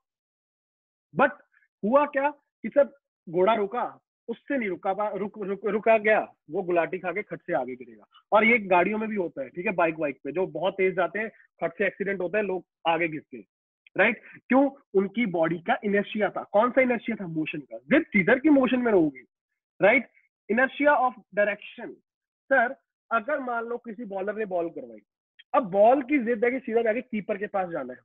बट हुआ क्या कि सर घोड़ा रुका, उससे नहीं रुका गया, वो गुलाटी खा के खट से आगे गिरेगा। और ये गाड़ियों में भी होता है, ठीक है, बाइक पे जो बहुत तेज जाते हैं, खट से एक्सीडेंट होता है, लोग आगे गिरते हैं, राइट। क्यों? उनकी बॉडी का इनर्शिया था। कौन सा इनर्शिया था? मोशन का। जिद किधर की मोशन में रहोगी, right. Inertia of direction. Sir अगर मान लो किसी बॉलर ने बॉल करवाई, अब बॉल की जिद है कि सीधा जाके कीपर के पास जाना है,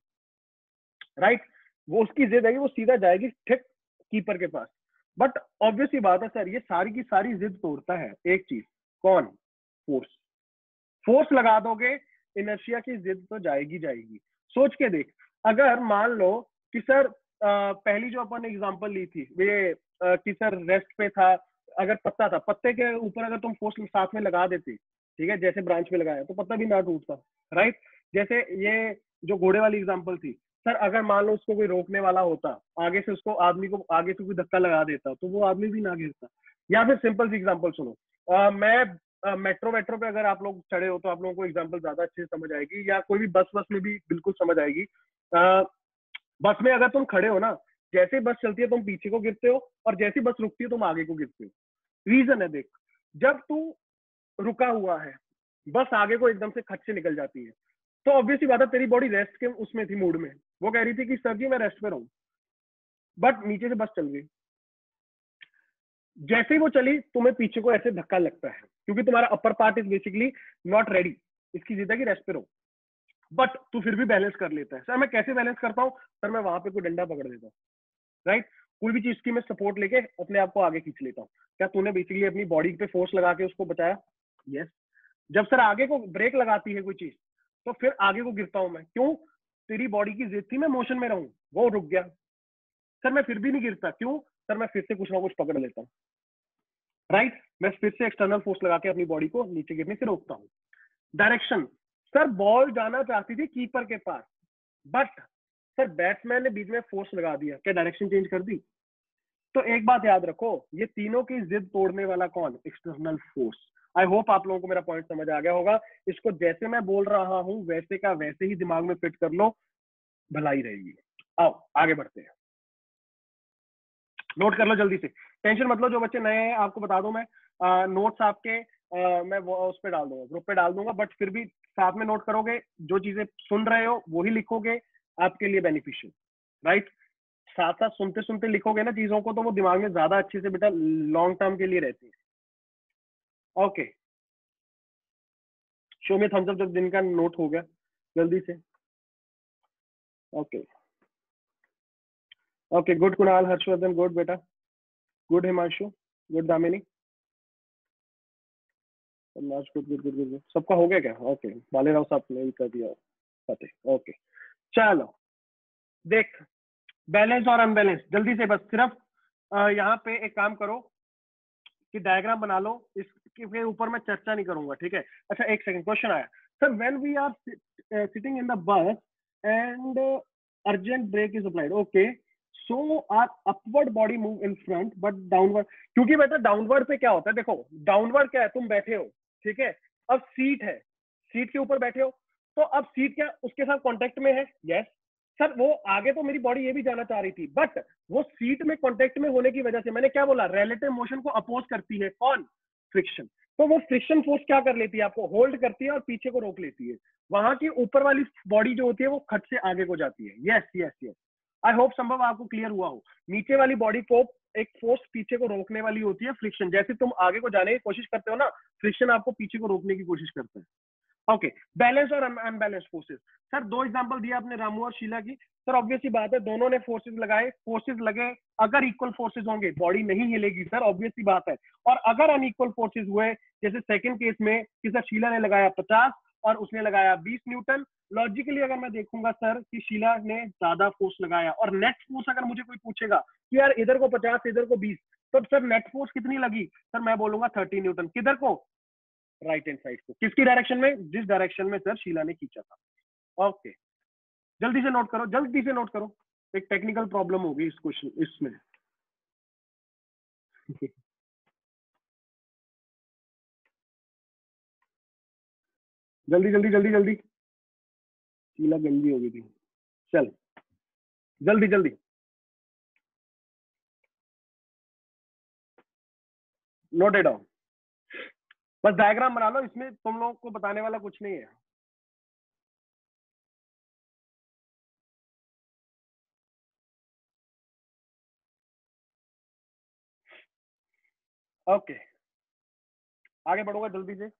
राइट। वो उसकी जिद है कि वो सीधा जाएगी ठीक कीपर के पास। बट ऑब्वियस ही बात है सर, ये सारी की सारी जिद तोड़ता है एक चीज। कौन? फोर्स। फोर्स लगा दोगे, इनर्शिया की जिद तो जाएगी जाएगी। सोच के देख, अगर मान लो कि सर पहली जो अपन ने एग्जांपल ली थी ये कि सर रेस्ट पे था, अगर पत्ता था, पत्ते के ऊपर अगर तुम फोर्स साथ में लगा देते, ठीक है, जैसे ब्रांच में लगाया, तो पत्ता भी ना टूटता, राइट। जैसे ये जो घोड़े वाली एग्जांपल थी, सर अगर मान लो उसको कोई रोकने वाला होता, आगे से उसको आदमी को आगे से कोई धक्का लगा देता, तो वो आदमी भी ना गिरता। या फिर सिंपल सी एग्जांपल सुनो, मैं मेट्रो पे अगर आप लोग चढ़े हो तो आप लोगों को एग्जांपल ज्यादा अच्छे से समझ आएगी, या कोई भी बस में भी बिल्कुल समझ आएगी। बस में अगर तुम खड़े हो ना, जैसे बस चलती है तुम पीछे को गिरते हो, और जैसी बस रुकती है तुम आगे को गिरते हो। रीजन है, देख, जब तू रुका हुआ है, बस आगे को एकदम से खच से निकल जाती है, तो ऑब्वियसली बात है तेरी बॉडी रेस्ट के उसमें थी, मूड में, वो कह रही थी कि सर जी मैं रेस्ट पे रहूं। बट नीचे से बस चल गई, जैसे ही वो चली तुम्हें पीछे को ऐसे धक्का लगता है, क्योंकि तुम्हारा upper part is basically not ready, इसकी जिद है कि रेस्ट पे रहो। बट तू फिर भी बैलेंस कर लेता है। सर मैं कैसे बैलेंस करता हूँ? सर मैं वहां पे कोई डंडा पकड़ लेता हूँ, राइट। कोई भी चीज की मैं सपोर्ट लेके अपने आप को आगे खींच लेता हूँ। क्या तूने बेसिकली अपनी बॉडी पे फोर्स लगा के उसको बचाया? यस। जब सर आगे को ब्रेक लगाती है कोई चीज, तो फिर आगे को गिरता हूं मैं। क्यों? तेरी बॉडी की जिद थी मैं मोशन में रहूं, वो रुक गया। सर मैं फिर भी नहीं गिरता। क्यों? सर मैं फिर से कुछ ना कुछ पकड़ लेता हूँ, राइट। मैं फिर से एक्सटर्नल फोर्स लगा के अपनी बॉडी को नीचे गिरने से रोकता हूँ। डायरेक्शन। सर बॉल जाना चाहती थी कीपर के पास, बट सर बैट्समैन ने बीच में फोर्स लगा दिया, क्या डायरेक्शन चेंज कर दी? तो एक बात याद रखो, ये तीनों की जिद तोड़ने वाला कौन? External force. आई होप आप लोगों को मेरा पॉइंट समझ आ गया होगा। इसको जैसे मैं बोल रहा हूं वैसे का वैसे ही दिमाग में फिट कर लो, भलाई रहेगी। आओ आगे बढ़ते हैं, नोट कर लो जल्दी से, टेंशन मत लो। जो बच्चे नए हैं आपको बता दूं मैं, नोट्स आपके मैं वो उस पे डाल दूंगा, ग्रुप पे डाल दूंगा, बट फिर भी साथ में नोट करोगे, जो चीजें सुन रहे हो वही लिखोगे, आपके लिए बेनिफिशियल, राइट। साथ साथ सुनते सुनते लिखोगे ना चीजों को, तो वो दिमाग में ज्यादा अच्छे से बेटा लॉन्ग टर्म के लिए रहती है। ओके, शो में थम्स अप जब दिन का नोट हो गया जल्दी से। Okay okay, good Kunal, Harshvardhan, good बेटा, good Himanshu, good Damini, good good good good. सबका हो गया क्या? ओके, बालेराव साहब ने भी कर दिया फतेह। ओके चलो, देख, बैलेंस और अनबैलेंस जल्दी से, बस सिर्फ यहाँ पे एक काम करो कि डायग्राम बना लो, इसके ऊपर मैं चर्चा नहीं करूंगा, ठीक है। अच्छा एक सेकंड, क्वेश्चन आया sir, when we are sitting in the bus and urgent brake is applied, okay, so are upward body move in front but downward. क्योंकि बेटा डाउनवर्ड पे क्या होता है, देखो डाउनवर्ड क्या है, तुम बैठे हो, ठीक है, अब सीट है, सीट के ऊपर बैठे हो, तो अब सीट क्या उसके साथ कॉन्टेक्ट में है? यस। सर वो आगे तो मेरी बॉडी ये भी जाना चाह रही थी, बट वो सीट में कांटेक्ट में होने की वजह से, मैंने क्या बोला, रिलेटिव मोशन को अपोज करती है कौन? फ्रिक्शन। तो वो फ्रिक्शन फोर्स क्या कर लेती है, आपको होल्ड करती है और पीछे को रोक लेती है। वहां की ऊपर वाली बॉडी जो होती है वो खट से आगे को जाती है। Yes yes yes, I hope संभव आपको क्लियर हुआ हो। नीचे वाली बॉडी को एक फोर्स पीछे को रोकने वाली होती है, फ्रिक्शन। जैसे तुम आगे को जाने की कोशिश करते हो ना, फ्रिक्शन आपको पीछे को रोकने की कोशिश करता है। ओके, बैलेंस और अनबैलेंस फोर्सेस। सर दो एग्जांपल दिया आपने रामू और शीला की। सर ऑब्वियस ही बात है, दोनों ने फोर्सेस लगाए, फोर्सेस लगे, अगर इक्वल फोर्सेस होंगे बॉडी नहीं हिलेगी सर, ऑब्वियस ही बात है। और अगर अनइक्वल फोर्सेस हुए, जैसे सेकंड केस में कि सर शीला ने लगाया 50 और उसने लगाया 20 न्यूटन, लॉजिकली अगर मैं देखूंगा सर कि शीला ने ज्यादा फोर्स लगाया, और नेट फोर्स अगर मुझे कोई पूछेगा कि यार इधर को 50 इधर को 20, तो सर नेट फोर्स कितनी लगी? सर मैं बोलूंगा 30 न्यूटन। किधर को? राइट हैंड साइड को। किसकी डायरेक्शन में? जिस डायरेक्शन में सर शीला ने खींचा था। ओके, जल्दी से नोट करो, जल्दी से नोट करो, एक टेक्निकल प्रॉब्लम होगी इस क्वेश्चन इसमें। जल्दी जल्दी जल्दी जल्दी, शीला गंदी हो गई थी, चल जल्दी जल्दी। नोट इट डाउन, बस डायग्राम बना लो, इसमें तुम लोगों को बताने वाला कुछ नहीं है। ओके, आगे बढ़ूंगा जल्दी से।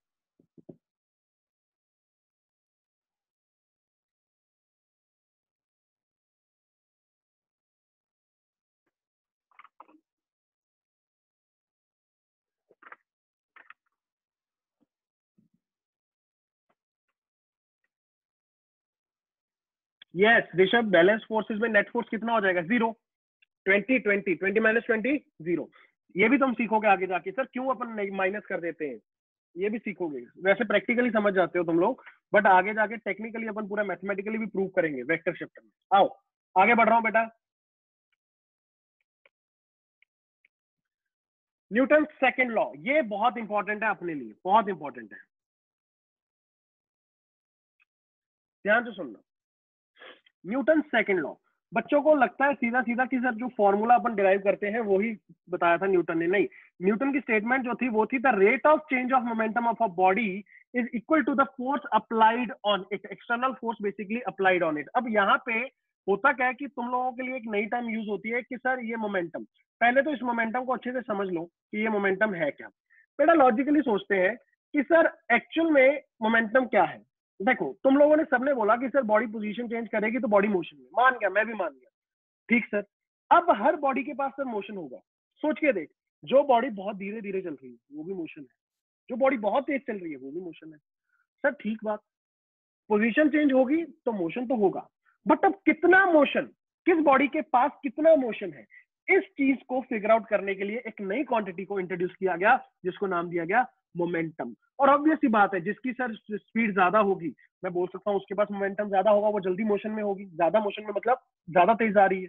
यस ऋषभ, बैलेंस फोर्सेस में नेट फोर्स कितना हो जाएगा? 0। 20 20 20 माइनस 20 0। ये भी तुम सीखोगे आगे जाके, सर क्यों अपन माइनस कर देते हैं, ये भी सीखोगे। वैसे प्रैक्टिकली समझ जाते हो तुम लोग, बट आगे जाके टेक्निकली अपन पूरा मैथमेटिकली भी प्रूव करेंगे वेक्टर शिफ्ट में। आओ आगे बढ़ रहा हूं बेटा। न्यूटन सेकंड लॉ, ये बहुत इंपॉर्टेंट है अपने लिए, बहुत इंपॉर्टेंट है, ध्यान से सुनना। न्यूटन सेकंड लॉ, बच्चों को लगता है सीधा सीधा कि सर जो फॉर्मूला अपन डिराइव करते हैं वो ही बताया था न्यूटन ने। नहीं, न्यूटन की स्टेटमेंट जो थी वो थी the rate of change of momentum of a body is equal to the force applied on it, external force basically applied on it. अब यहाँ पे होता क्या है कि तुम लोगों के लिए एक नई टर्म यूज होती है कि सर ये मोमेंटम, पहले तो इस मोमेंटम को अच्छे से समझ लो कि ये मोमेंटम है क्या। बेटा लॉजिकली सोचते हैं कि सर एक्चुअल में मोमेंटम क्या है। देखो तुम लोगों ने सबने बोला कि सर बॉडी पोजीशन चेंज करेगी तो बॉडी मोशन में, मान गया, मैं भी मान गया, ठीक सर। अब हर बॉडी के पास सर मोशन होगा, सोच के देख, जो बॉडी बहुत धीरे धीरे चल रही है वो भी मोशन है, जो बॉडी बहुत तेज चल रही है वो भी मोशन है। सर ठीक बात, पोजीशन चेंज होगी तो मोशन तो होगा, बट अब कितना मोशन, किस बॉडी के पास कितना मोशन है, इस चीज को फिगर आउट करने के लिए एक नई क्वांटिटी को इंट्रोड्यूस किया गया जिसको नाम दिया गया मोमेंटम। और ऑब्वियस सी बात है, जिसकी सर स्पीड ज्यादा होगी, मैं बोल सकता हूँ उसके पास मोमेंटम ज्यादा होगा, वो जल्दी मोशन में होगी। ज्यादा मोशन में मतलब ज्यादा तेज आ रही है,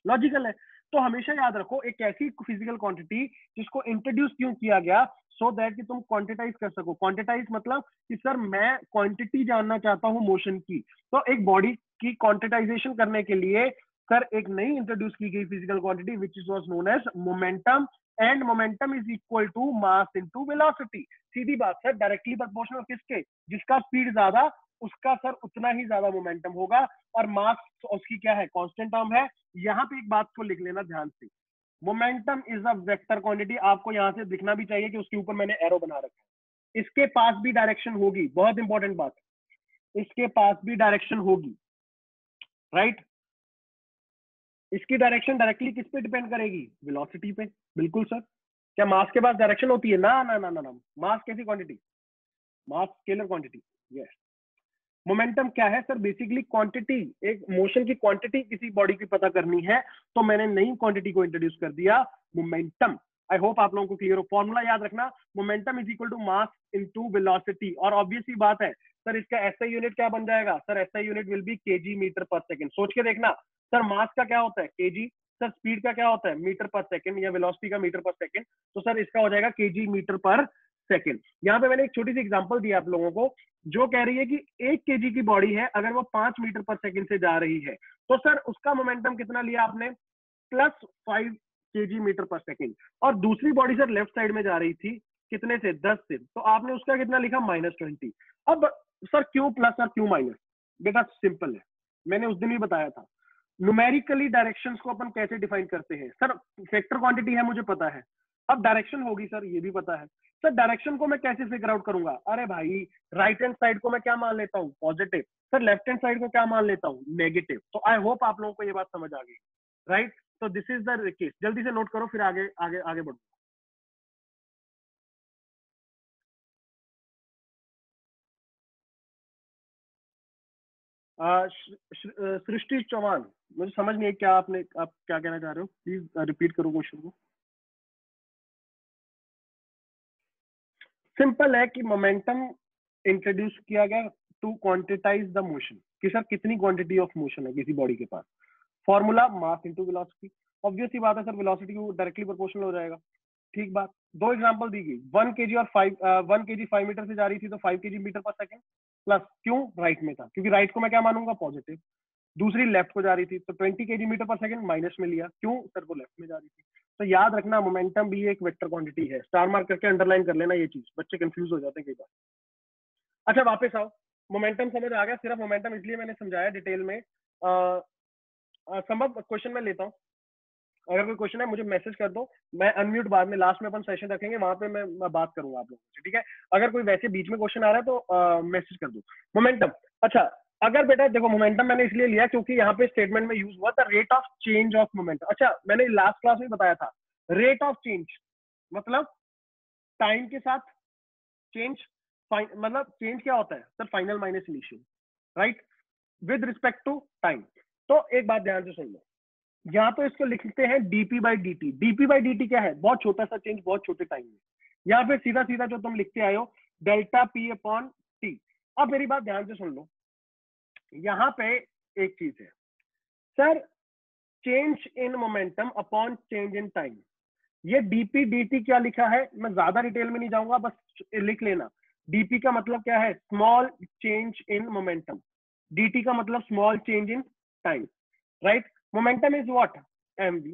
लॉजिकल है। तो हमेशा याद रखो एक ऐसी फिजिकल क्वांटिटी जिसको इंट्रोड्यूस क्यों किया गया, सो दैट कि तुम क्वांटिटाइज कर सको। क्वांटिटाइज मतलब कि सर मैं क्वांटिटी जानना चाहता हूं मोशन की, तो एक बॉडी की क्वांटिटाइजेशन करने के लिए सर एक नई इंट्रोड्यूस की गई physical quantity which is was known as momentum, and momentum is equal to mass into velocity. सीधी बात सर, डायरेक्टली प्रोपोर्शनल किसके, जिसका स्पीड ज्यादा उसका सर उतना ही ज्यादा मोमेंटम होगा, और मास उसकी क्या है, कांस्टेंट टर्म है। यहाँ पे एक बात को लिख लेना ध्यान से, momentum is a vector quantity, आपको यहां से दिखना भी चाहिए कि उसके ऊपर मैंने एरो बना रखा है। इसके पास भी डायरेक्शन होगी, बहुत इंपॉर्टेंट बात, इसके पास भी डायरेक्शन होगी, राइट। इसकी डायरेक्शन डायरेक्टली किस पे डिपेंड करेगी, वेलोसिटी पे। बिल्कुल सर, क्या मास के पास डायरेक्शन होती है? ना ना ना ना ना, मास कैसी क्वांटिटी, मास स्केलर क्वांटिटी। यस, मोमेंटम क्या है सर, बेसिकली क्वांटिटी, एक मोशन की क्वांटिटी किसी बॉडी की पता करनी है तो मैंने नई क्वांटिटी को इंट्रोड्यूस कर दिया, मोमेंटम। आई होप आप लोगों को क्लियर हो। फॉर्मूला याद रखना, momentum is equal to mass into velocity. और ऑब्वियस ही बात है सर, इसका एसआई यूनिट क्या बन जाएगा sir, SI unit will be kg metre per second. सोच के देखना सर, मास का क्या होता है केजी, सर स्पीड का क्या होता है मीटर पर सेकंड, या वेलोसिटी का मीटर पर सेकंड, तो सर इसका हो जाएगा केजी मीटर पर सेकंड। यहाँ पे मैंने एक छोटी सी एग्जांपल दी आप लोगों को, जो कह रही है कि 1 केजी की बॉडी है, अगर वो 5 मीटर पर सेकंड से जा रही है तो सर उसका मोमेंटम कितना लिया आपने, +5 केजी मीटर पर सेकंड। और दूसरी बॉडी सर लेफ्ट साइड में जा रही थी कितने से, 10 से, तो आपने उसका कितना लिखा, -20। अब सर क्यों प्लस और क्यों माइनस, बेटा सिंपल है, मैंने उस दिन भी बताया था। न्यूमेरिकली डायरेक्शंस को अपन कैसे डिफाइन करते हैं सर, वेक्टर क्वांटिटी है मुझे पता है, अब डायरेक्शन होगी सर ये भी पता है। सर डायरेक्शन को मैं कैसे फिगर आउट करूंगा, अरे भाई राइट हैंड साइड को मैं क्या मान लेता हूँ, positive, sir left hand side को क्या मान लेता हूँ, नेगेटिव। तो आई होप आप लोगों को ये बात समझ आ गई, राइट। तो दिस इज द केस, जल्दी से नोट करो फिर आगे आगे आगे बढ़ो। सृष्टि चौहान, मुझे समझ नहीं है क्या आपने, आप क्या कहना चाह रहे हो, प्लीज रिपीट करो क्वेश्चन को। सिंपल है कि मोमेंटम इंट्रोड्यूस किया गया टू क्वांटिटाइज द मोशन, कि सर कितनी क्वांटिटी ऑफ मोशन है किसी बॉडी के पास। Formula mass into velocity, obvious सी बात है सर, वेलोसिटी को डायरेक्टली प्रोपोर्शनल हो जाएगा। ठीक बात, दो एग्जांपल दी गई, 1 केजी और 1 केजी 5 मीटर से जा रही थी तो 5 KG metre per second, plus क्यों, राइट में था, क्योंकि राइट को मैं क्या मानूंगा, पॉजिटिव। दूसरी लेफ्ट को जा रही थी, तो 20 kg metre per second minus में लिया, क्यों सर वो लेफ्ट में जा रही थी। तो याद रखना मोमेंटम भी एक वेक्टर क्वांटिटी है, स्टार मार्क करके अंडरलाइन कर लेना, ये चीज बच्चे कंफ्यूज हो जाते हैं कई बार। अच्छा वापस आओ, मोमेंटम समझ आ गया, सिर्फ मोमेंटम इसलिए मैंने समझाया डिटेल में। संभव क्वेश्चन मैं लेता हूँ, अगर कोई क्वेश्चन है मुझे मैसेज कर दो, मैं अनम्यूट बाद में लास्ट में अपन सेशन रखेंगे, वहां पे मैं बात करूंगा आप लोगों से, ठीक है। अगर कोई वैसे बीच में क्वेश्चन आ रहा है तो मैसेज कर दो। मोमेंटम, अच्छा अगर बेटा देखो मोमेंटम मैंने इसलिए लिया क्योंकि यहाँ पे स्टेटमेंट में यूज हुआ था rate of change of momentum. अच्छा मैंने लास्ट क्लास में बताया था रेट ऑफ चेंज मतलब टाइम के साथ चेंज, मतलब चेंज क्या होता है sir, final minus initial, right, with respect to time. तो एक बात ध्यान से सुन लो, यहाँ तो इसको लिखते हैं DP by D T. DP by D T क्या है, बहुत छोटा सा चेंज बहुत छोटे टाइम में। यहाँ पे सीधा सीधा जो तुम लिखते आए हो डेल्टा पी अपॉन टी। अब मेरी बात ध्यान से सुन लो, यहाँ पे एक चीज है sir, change in momentum upon change in time. ये डीपी डी क्या लिखा है, मैं ज्यादा डिटेल में नहीं जाऊंगा, बस लिख लेना। डीपी का मतलब क्या है, small change in momentum, dt का मतलब small change in time, right. Momentum is what, mv,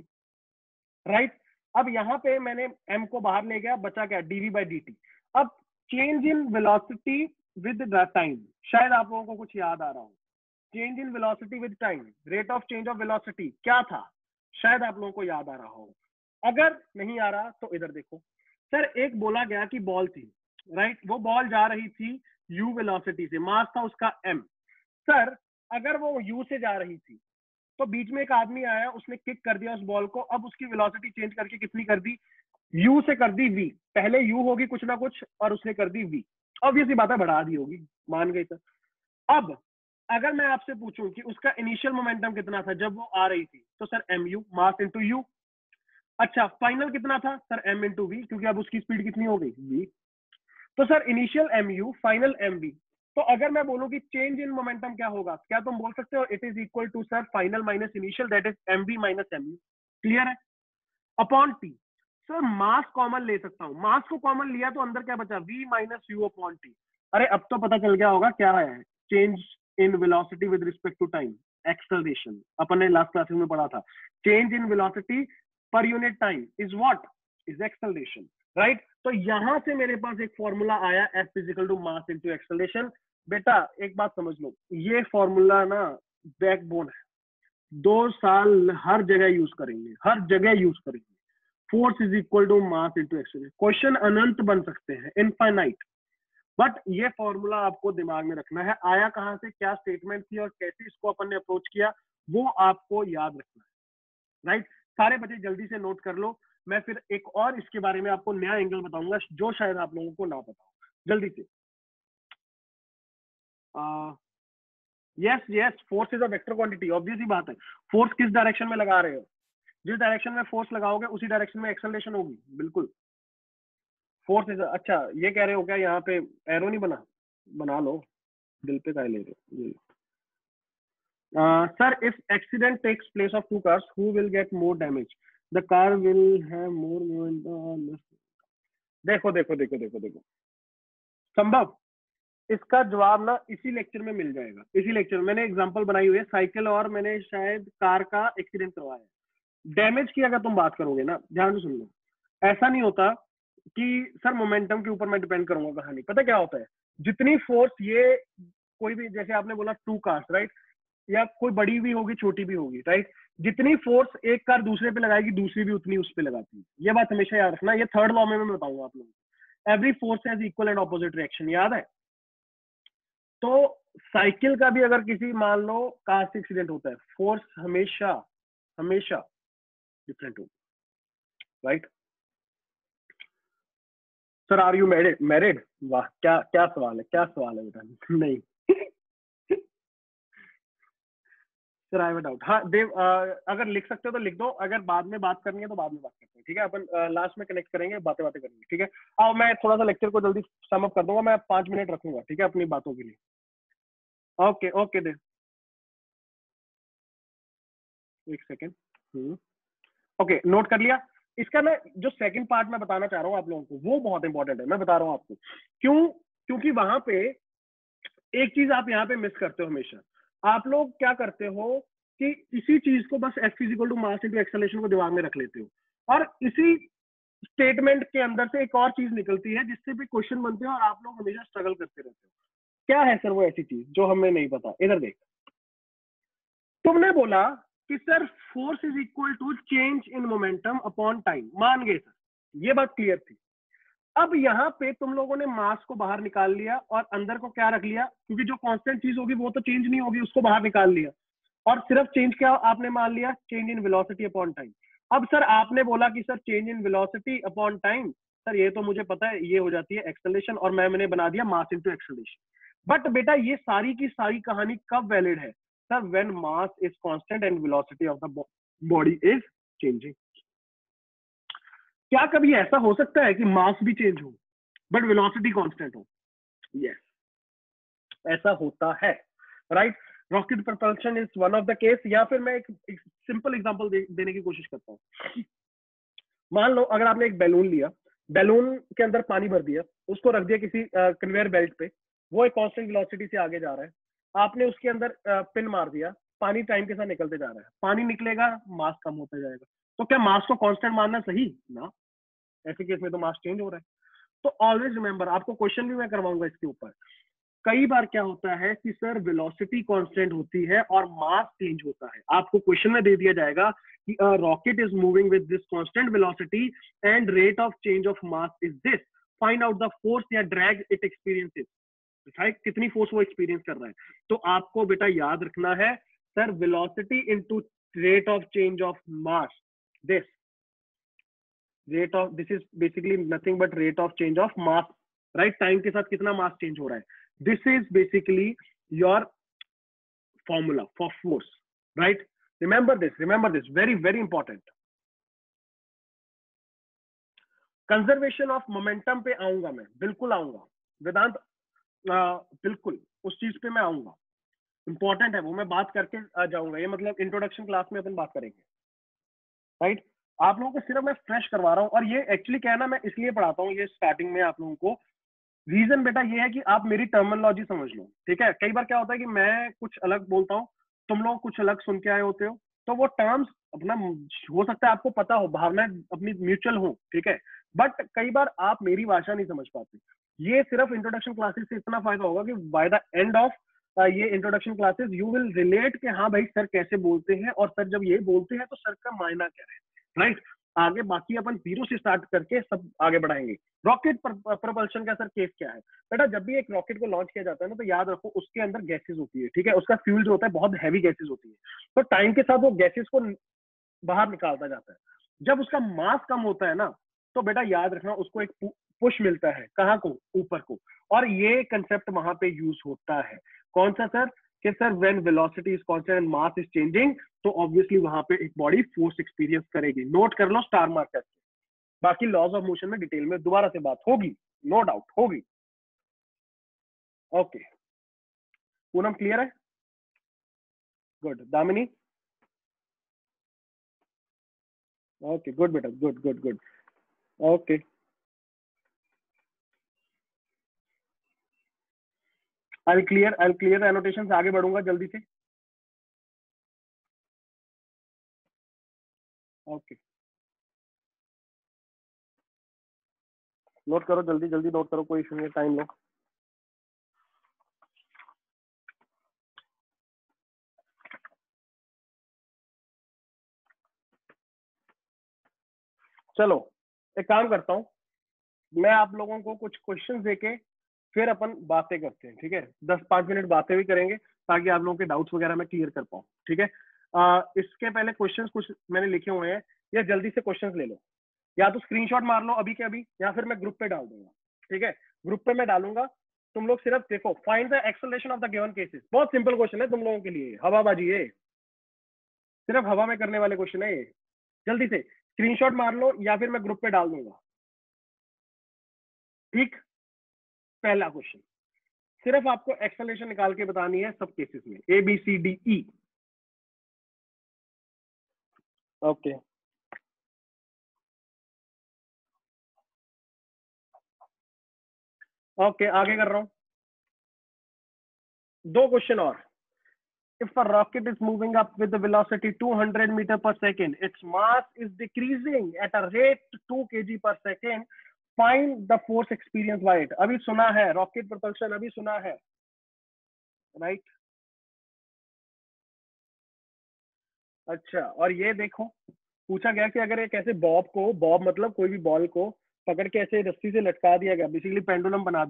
right. अब यहाँ पे मैंने m को बाहर ले गया, बचा क्या, dv बाई dt। अब change in velocity with the time, शायद आप लोगों को कुछ याद आ रहा हो, change in velocity with time, rate of change of velocity क्या था, शायद आप लोगों को याद आ रहा हो। अगर नहीं आ रहा तो इधर देखो सर, एक बोला गया कि बॉल थी, राइट, वो बॉल जा रही थी u वेलोसिटी से, मास था उसका m। सर अगर वो u से जा रही थी तो बीच में एक आदमी आया, उसने किक कर दिया उस बॉल को, अब उसकी वेलोसिटी चेंज करके कितनी कर दी, u से कर दी v, पहले u होगी कुछ ना कुछ और उसने कर दी v, ऑब्वियसली बात है बढ़ा दी होगी, मान गए सर। अब अगर मैं आपसे पूछूं कि उसका इनिशियल मोमेंटम कितना था जब वो आ रही थी, तो sir mu, mass into u। अच्छा फाइनल कितना था सर, m इंटू v, क्योंकि अब उसकी स्पीड कितनी हो गई v। तो sir initial mu final mv। तो अगर मैं बोलूं कि चेंज इन मोमेंटम क्या होगा, क्या तुम बोल सकते हो it is equal to sir final minus initial, that is mv minus mu, clear है, upon t। Sir mass common ले सकता हूं, मास को कॉमन लिया तो अंदर क्या बचा, v minus u upon t। अरे अब तो पता चल गया होगा क्या है, change in velocity with respect to time, acceleration, अपन ने लास्ट क्लासेस में पढ़ा था, change in velocity per unit time is what, is acceleration, right. तो यहां से मेरे पास एक फॉर्मूला आया, F physical to mass into acceleration. बेटा एक बात समझ लो, ये फॉर्मूला ना बैकबोन है, 2 साल हर जगह यूज करेंगे, हर जगह यूज करेंगे। Force is equal to mass into acceleration, question अनंत बन सकते हैं, इनफाइनाइट, बट ये फॉर्मूला आपको दिमाग में रखना है। आया कहां से, क्या स्टेटमेंट थी और कैसे इसको अपन ने अप्रोच किया, वो आपको याद रखना है, राइट। सारे बच्चे जल्दी से नोट कर लो, मैं फिर एक और इसके बारे में आपको नया एंगल बताऊंगा जो शायद आप लोगों को ना पता हो, जल्दी से। Yes yes, force is a vector quantity, obvious ही बात है। फोर्स किस डायरेक्शन में लगा रहे हो, जिस डायरेक्शन में फोर्स लगाओगे उसी डायरेक्शन में एक्सेलरेशन होगी, बिल्कुल। फोर्स इज, अच्छा ये कह रहे हो क्या यहाँ पे एरो नहीं बना, बना लो, दिल पे काय ले रहे हो। Sir if accident takes place of 2 cars, who will get more damage, the car will have more movement। देखो देखो देखो देखो देखो, संभव इसका जवाब ना इसी लेक्चर में मिल जाएगा, इसी लेक्चर में मैंने एग्जांपल बनाई हुई है, साइकिल और मैंने शायद कार का एक्सीडेंट करवाया है। डैमेज की अगर तुम बात करोगे ना, ध्यान से सुन लो, ऐसा नहीं होता कि सर मोमेंटम के ऊपर मैं डिपेंड करूंगा कहानी, पता क्या होता है, जितनी फोर्स ये कोई भी, जैसे आपने बोला 2 cars, राइट, या कोई बड़ी भी होगी छोटी भी होगी, राइट, जितनी फोर्स एक कार दूसरे पे लगाएगी दूसरी भी उतनी उस पे लगाती है, ये बात हमेशा याद रखना। ये थर्ड लॉ में मैं बताऊंगा आप लोगों को, every force has equal and opposite reaction, याद है। तो साइकिल का भी अगर किसी मान लो कार से एक्सीडेंट होता है, फोर्स हमेशा हमेशा डिफरेंट होगी, right. Sir are you married, married, वाह क्या क्या सवाल है, क्या सवाल है बेटा। नहीं सर आई डाउट, हाँ देव, अगर लिख सकते हो तो लिख दो, अगर बाद में बात करनी है तो बाद में बात करते हैं, ठीक है, अपन लास्ट में कनेक्ट करेंगे, बातें बातें करेंगे, ठीक है। अब मैं थोड़ा सा लेक्चर को जल्दी सम अप कर दूंगा, मैं 5 मिनट रखूंगा, ठीक है, अपनी बातों के लिए। ओके ओके देव, एक सेकेंड, ओके नोट कर लिया। इसका ना जो सेकंड पार्ट मैं बताना चाह रहा हूँ आप लोगों को, वो बहुत इंपॉर्टेंट है, मैं बता रहा हूँ आपको क्यों, क्योंकि वहां पे एक चीज आप यहाँ पे मिस करते हो हमेशा, आप लोग क्या करते हो कि इसी चीज को बस F is equal to mass into acceleration को दिमाग में रख लेते हो, और इसी स्टेटमेंट के अंदर से एक और चीज निकलती है जिससे भी क्वेश्चन बनते हैं और आप लोग हमेशा स्ट्रगल करते रहते हो। क्या है सर वो ऐसी चीज जो हमें नहीं पता? इधर देख, तुमने बोला कि sir force is equal to change in momentum upon time, मान गए सर, ये बात क्लियर थी। अब यहाँ पे तुम लोगों ने मास को बाहर निकाल लिया और अंदर को क्या रख लिया, क्योंकि जो कांस्टेंट चीज होगी वो तो चेंज नहीं होगी, उसको बाहर निकाल लिया और सिर्फ चेंज क्या आपने मान लिया, change in velocity upon time. अब सर आपने बोला कि sir change in velocity upon time, sir ये तो मुझे पता है, ये हो जाती है एक्सेलरेशन और मैंने बना दिया मास इनटू एक्सेलरेशन। बट बेटा ये सारी की सारी कहानी कब वैलिड है? Sir when mass is constant and velocity of the body is changing. क्या कभी ऐसा हो सकता है कि मास भी चेंज हो बट वेलोसिटी कांस्टेंट हो? यस, ऐसा होता है, right. Rocket propulsion is one of the case. या फिर मैं एक सिंपल एग्जांपल देने की कोशिश करता हूँ। मान लो अगर आपने एक बैलून लिया, बैलून के अंदर पानी भर दिया, उसको रख दिया किसी कन्वेयर बेल्ट पे, वो एक कांस्टेंट वेलोसिटी से आगे जा रहा है, आपने उसके अंदर पिन मार दिया, पानी टाइम के साथ निकलते जा रहा है, पानी निकलेगा, मास कम होता जाएगा। तो क्या मास को कांस्टेंट मानना सही ना? ऐसे केस में तो मास चेंज हो रहा है। तो ऑलवेज रिमेंबर, आपको क्वेश्चन भी मैं करवाऊंगा इसके ऊपर, कई बार क्या होता है कि सर वेलोसिटी कांस्टेंट होती है और मास चेंज होता है। आपको क्वेश्चन में दे दिया जाएगा कि a rocket is moving with this constant velocity and rate of change of mass is this, find out the force या ड्रैग इट एक्सपीरियंसेस, राइट, कितनी फोर्स वो एक्सपीरियंस कर रहा है। तो आपको बेटा याद रखना है sir velocity into rate of change of mass, this rate of, this is basically nothing but rate of change of mass, right, time के साथ कितना मास चेंज हो रहा है। This is basically your formula for force, right. Remember this, very very important. Conservation of momentum पे आऊंगा मैं, बिल्कुल आऊंगा वेदांत, बिल्कुल उस चीज पे मैं आऊंगा, इंपॉर्टेंट है वो, मैं बात करके आ जाऊंगा। ये मतलब इंट्रोडक्शन क्लास में अपन बात करेंगे, राइट। आप लोगों को सिर्फ मैं फ्रेश करवा रहा हूँ, और ये एक्चुअली क्या है ना, मैं इसलिए पढ़ाता हूँ ये स्टार्टिंग में आप लोगों को। रीजन बेटा ये है कि आप मेरी टर्मिनोलॉजी समझ लो, ठीक है। कई बार क्या होता है कि मैं कुछ अलग बोलता हूँ, तुम लोग कुछ अलग सुन के आए होते हो, तो वो टर्म्स अपना हो सकता है आपको पता हो, भावनाएं अपनी म्यूचुअल हो, ठीक है, बट कई बार आप मेरी भाषा नहीं समझ पाते। ये सिर्फ इंट्रोडक्शन क्लासेस से इतना फायदा होगा कि बाय द एंड ऑफ ये introduction classes you will relate कि हाँ भाई सर कैसे बोलते हैं, और सर जब ये बोलते हैं तो सर का मायना क्या है, राइट। आगे बाकी अपन जीरो से स्टार्ट करके सब आगे बढ़ाएंगे। रॉकेट प्रपल्शन का सर केस क्या है? बेटा जब भी एक रॉकेट को लॉन्च किया जाता है ना, तो याद रखो उसके अंदर गैसेस होती है, ठीक है, उसका फ्यूल जो होता है बहुत हैवी गैसेस होती है, तो टाइम के साथ वो गैसेस को बाहर निकालता जाता है। जब उसका मास कम होता है ना, तो बेटा याद रखना उसको एक पुश मिलता है, कहाँ को, ऊपर को, और ये कंसेप्ट वहां पे यूज होता है। कौन सा सर? कि sir when velocity is constant and mass is changing, तो ऑब्वियसली वहां पे एक बॉडी फोर्स एक्सपीरियंस करेगी। नोट कर लो स्टार मार्क करके, बाकी लॉज ऑफ मोशन में डिटेल में दोबारा से बात होगी, नो डाउट होगी। ओके, पूनम क्लियर है? गुड। दामिनी? ओके गुड बेटा, good good good. Okay, I clear annotation से आगे बढ़ूंगा जल्दी से। ओके, नोट करो, जल्दी जल्दी नोट करो, कोई इशू नहीं है, टाइम लो। चलो एक काम करता हूँ, मैं आप लोगों को कुछ क्वेश्चन देके फिर अपन बातें करते हैं, ठीक है। 10-5 मिनट बातें भी करेंगे ताकि आप लोगों के डाउट्स वगैरह मैं क्लियर कर पाऊँ, ठीक है। इसके पहले क्वेश्चंस कुछ मैंने लिखे हुए हैं, या जल्दी से क्वेश्चंस ले लो, या तो स्क्रीनशॉट मार लो अभी के अभी, या फिर मैं ग्रुप पे डाल दूंगा, ठीक है। ग्रुप पे मैं डालूंगा, तुम लोग सिर्फ देखो, find the acceleration of the given cases. बहुत सिंपल क्वेश्चन है तुम लोगों के लिए, हवाबाजी है, सिर्फ हवा में करने वाले क्वेश्चन है ये। जल्दी से स्क्रीनशॉट मार लो या फिर मैं ग्रुप पे डाल दूंगा, ठीक। पहला क्वेश्चन, सिर्फ आपको एक्सेलरेशन निकाल के बतानी है सब केसेस में, ABCDE। ओके, ओके आगे कर रहा हूं, दो क्वेश्चन और। if a rocket is moving up with the velocity 200 meter per second, its mass is decreasing at a rate 2 kg per second. Find the force experienced by it. अभी सुना है rocket propulsion, अभी सुना है, right? अच्छा, और ये देखो पूछा गया कि अगर एक ऐसे बॉब मतलब कोई भी बॉल को पकड़ के ऐसे रस्सी से लटका दिया गया, बेसिकली पेंडुलम बना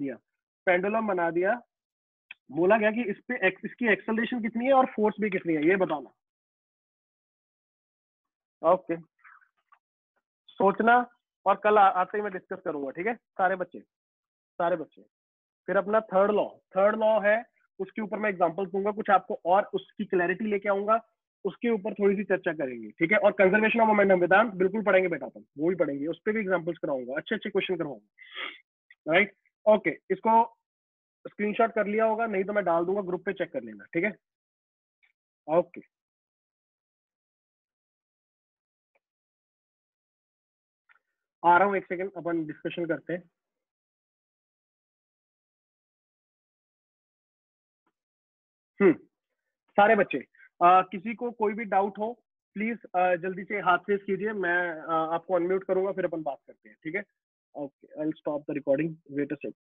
दिया, बोला गया कि इस पे इसकी एक्सेलरेशन कितनी है और फोर्स भी कितनी है, ये बताना। ओके, सोचना, और कल आते ही मैं डिस्कस करूंगा, ठीक है सारे बच्चे। फिर अपना थर्ड लॉ है, उसके ऊपर मैं एग्जांपल दूंगा कुछ आपको, और उसकी क्लैरिटी लेके आऊंगा, उसके ऊपर थोड़ी सी चर्चा करेंगे, ठीक है? और कंजर्वेशन ऑफ मोमेंटम वेदांत बिल्कुल पढ़ेंगे बेटा, अपन वो भी पढ़ेंगे, उस पर भी एग्जांपल्स कराऊंगा, अच्छे क्वेश्चन करवाऊंगा, राइट? ओके, इसको स्क्रीनशॉट कर लिया होगा, नहीं तो मैं डाल दूंगा ग्रुप पे, चेक कर लेना, ठीक है? ओके, आ रहा हूँ, एक सेकंड, अपन डिस्कशन करते हैं। सारे बच्चे, किसी को कोई भी डाउट हो प्लीज जल्दी से हाथ रेज कीजिए, मैं आपको अनम्यूट करूंगा, फिर अपन बात करते हैं, ठीक है? Okay, I will stop the recording, wait a second.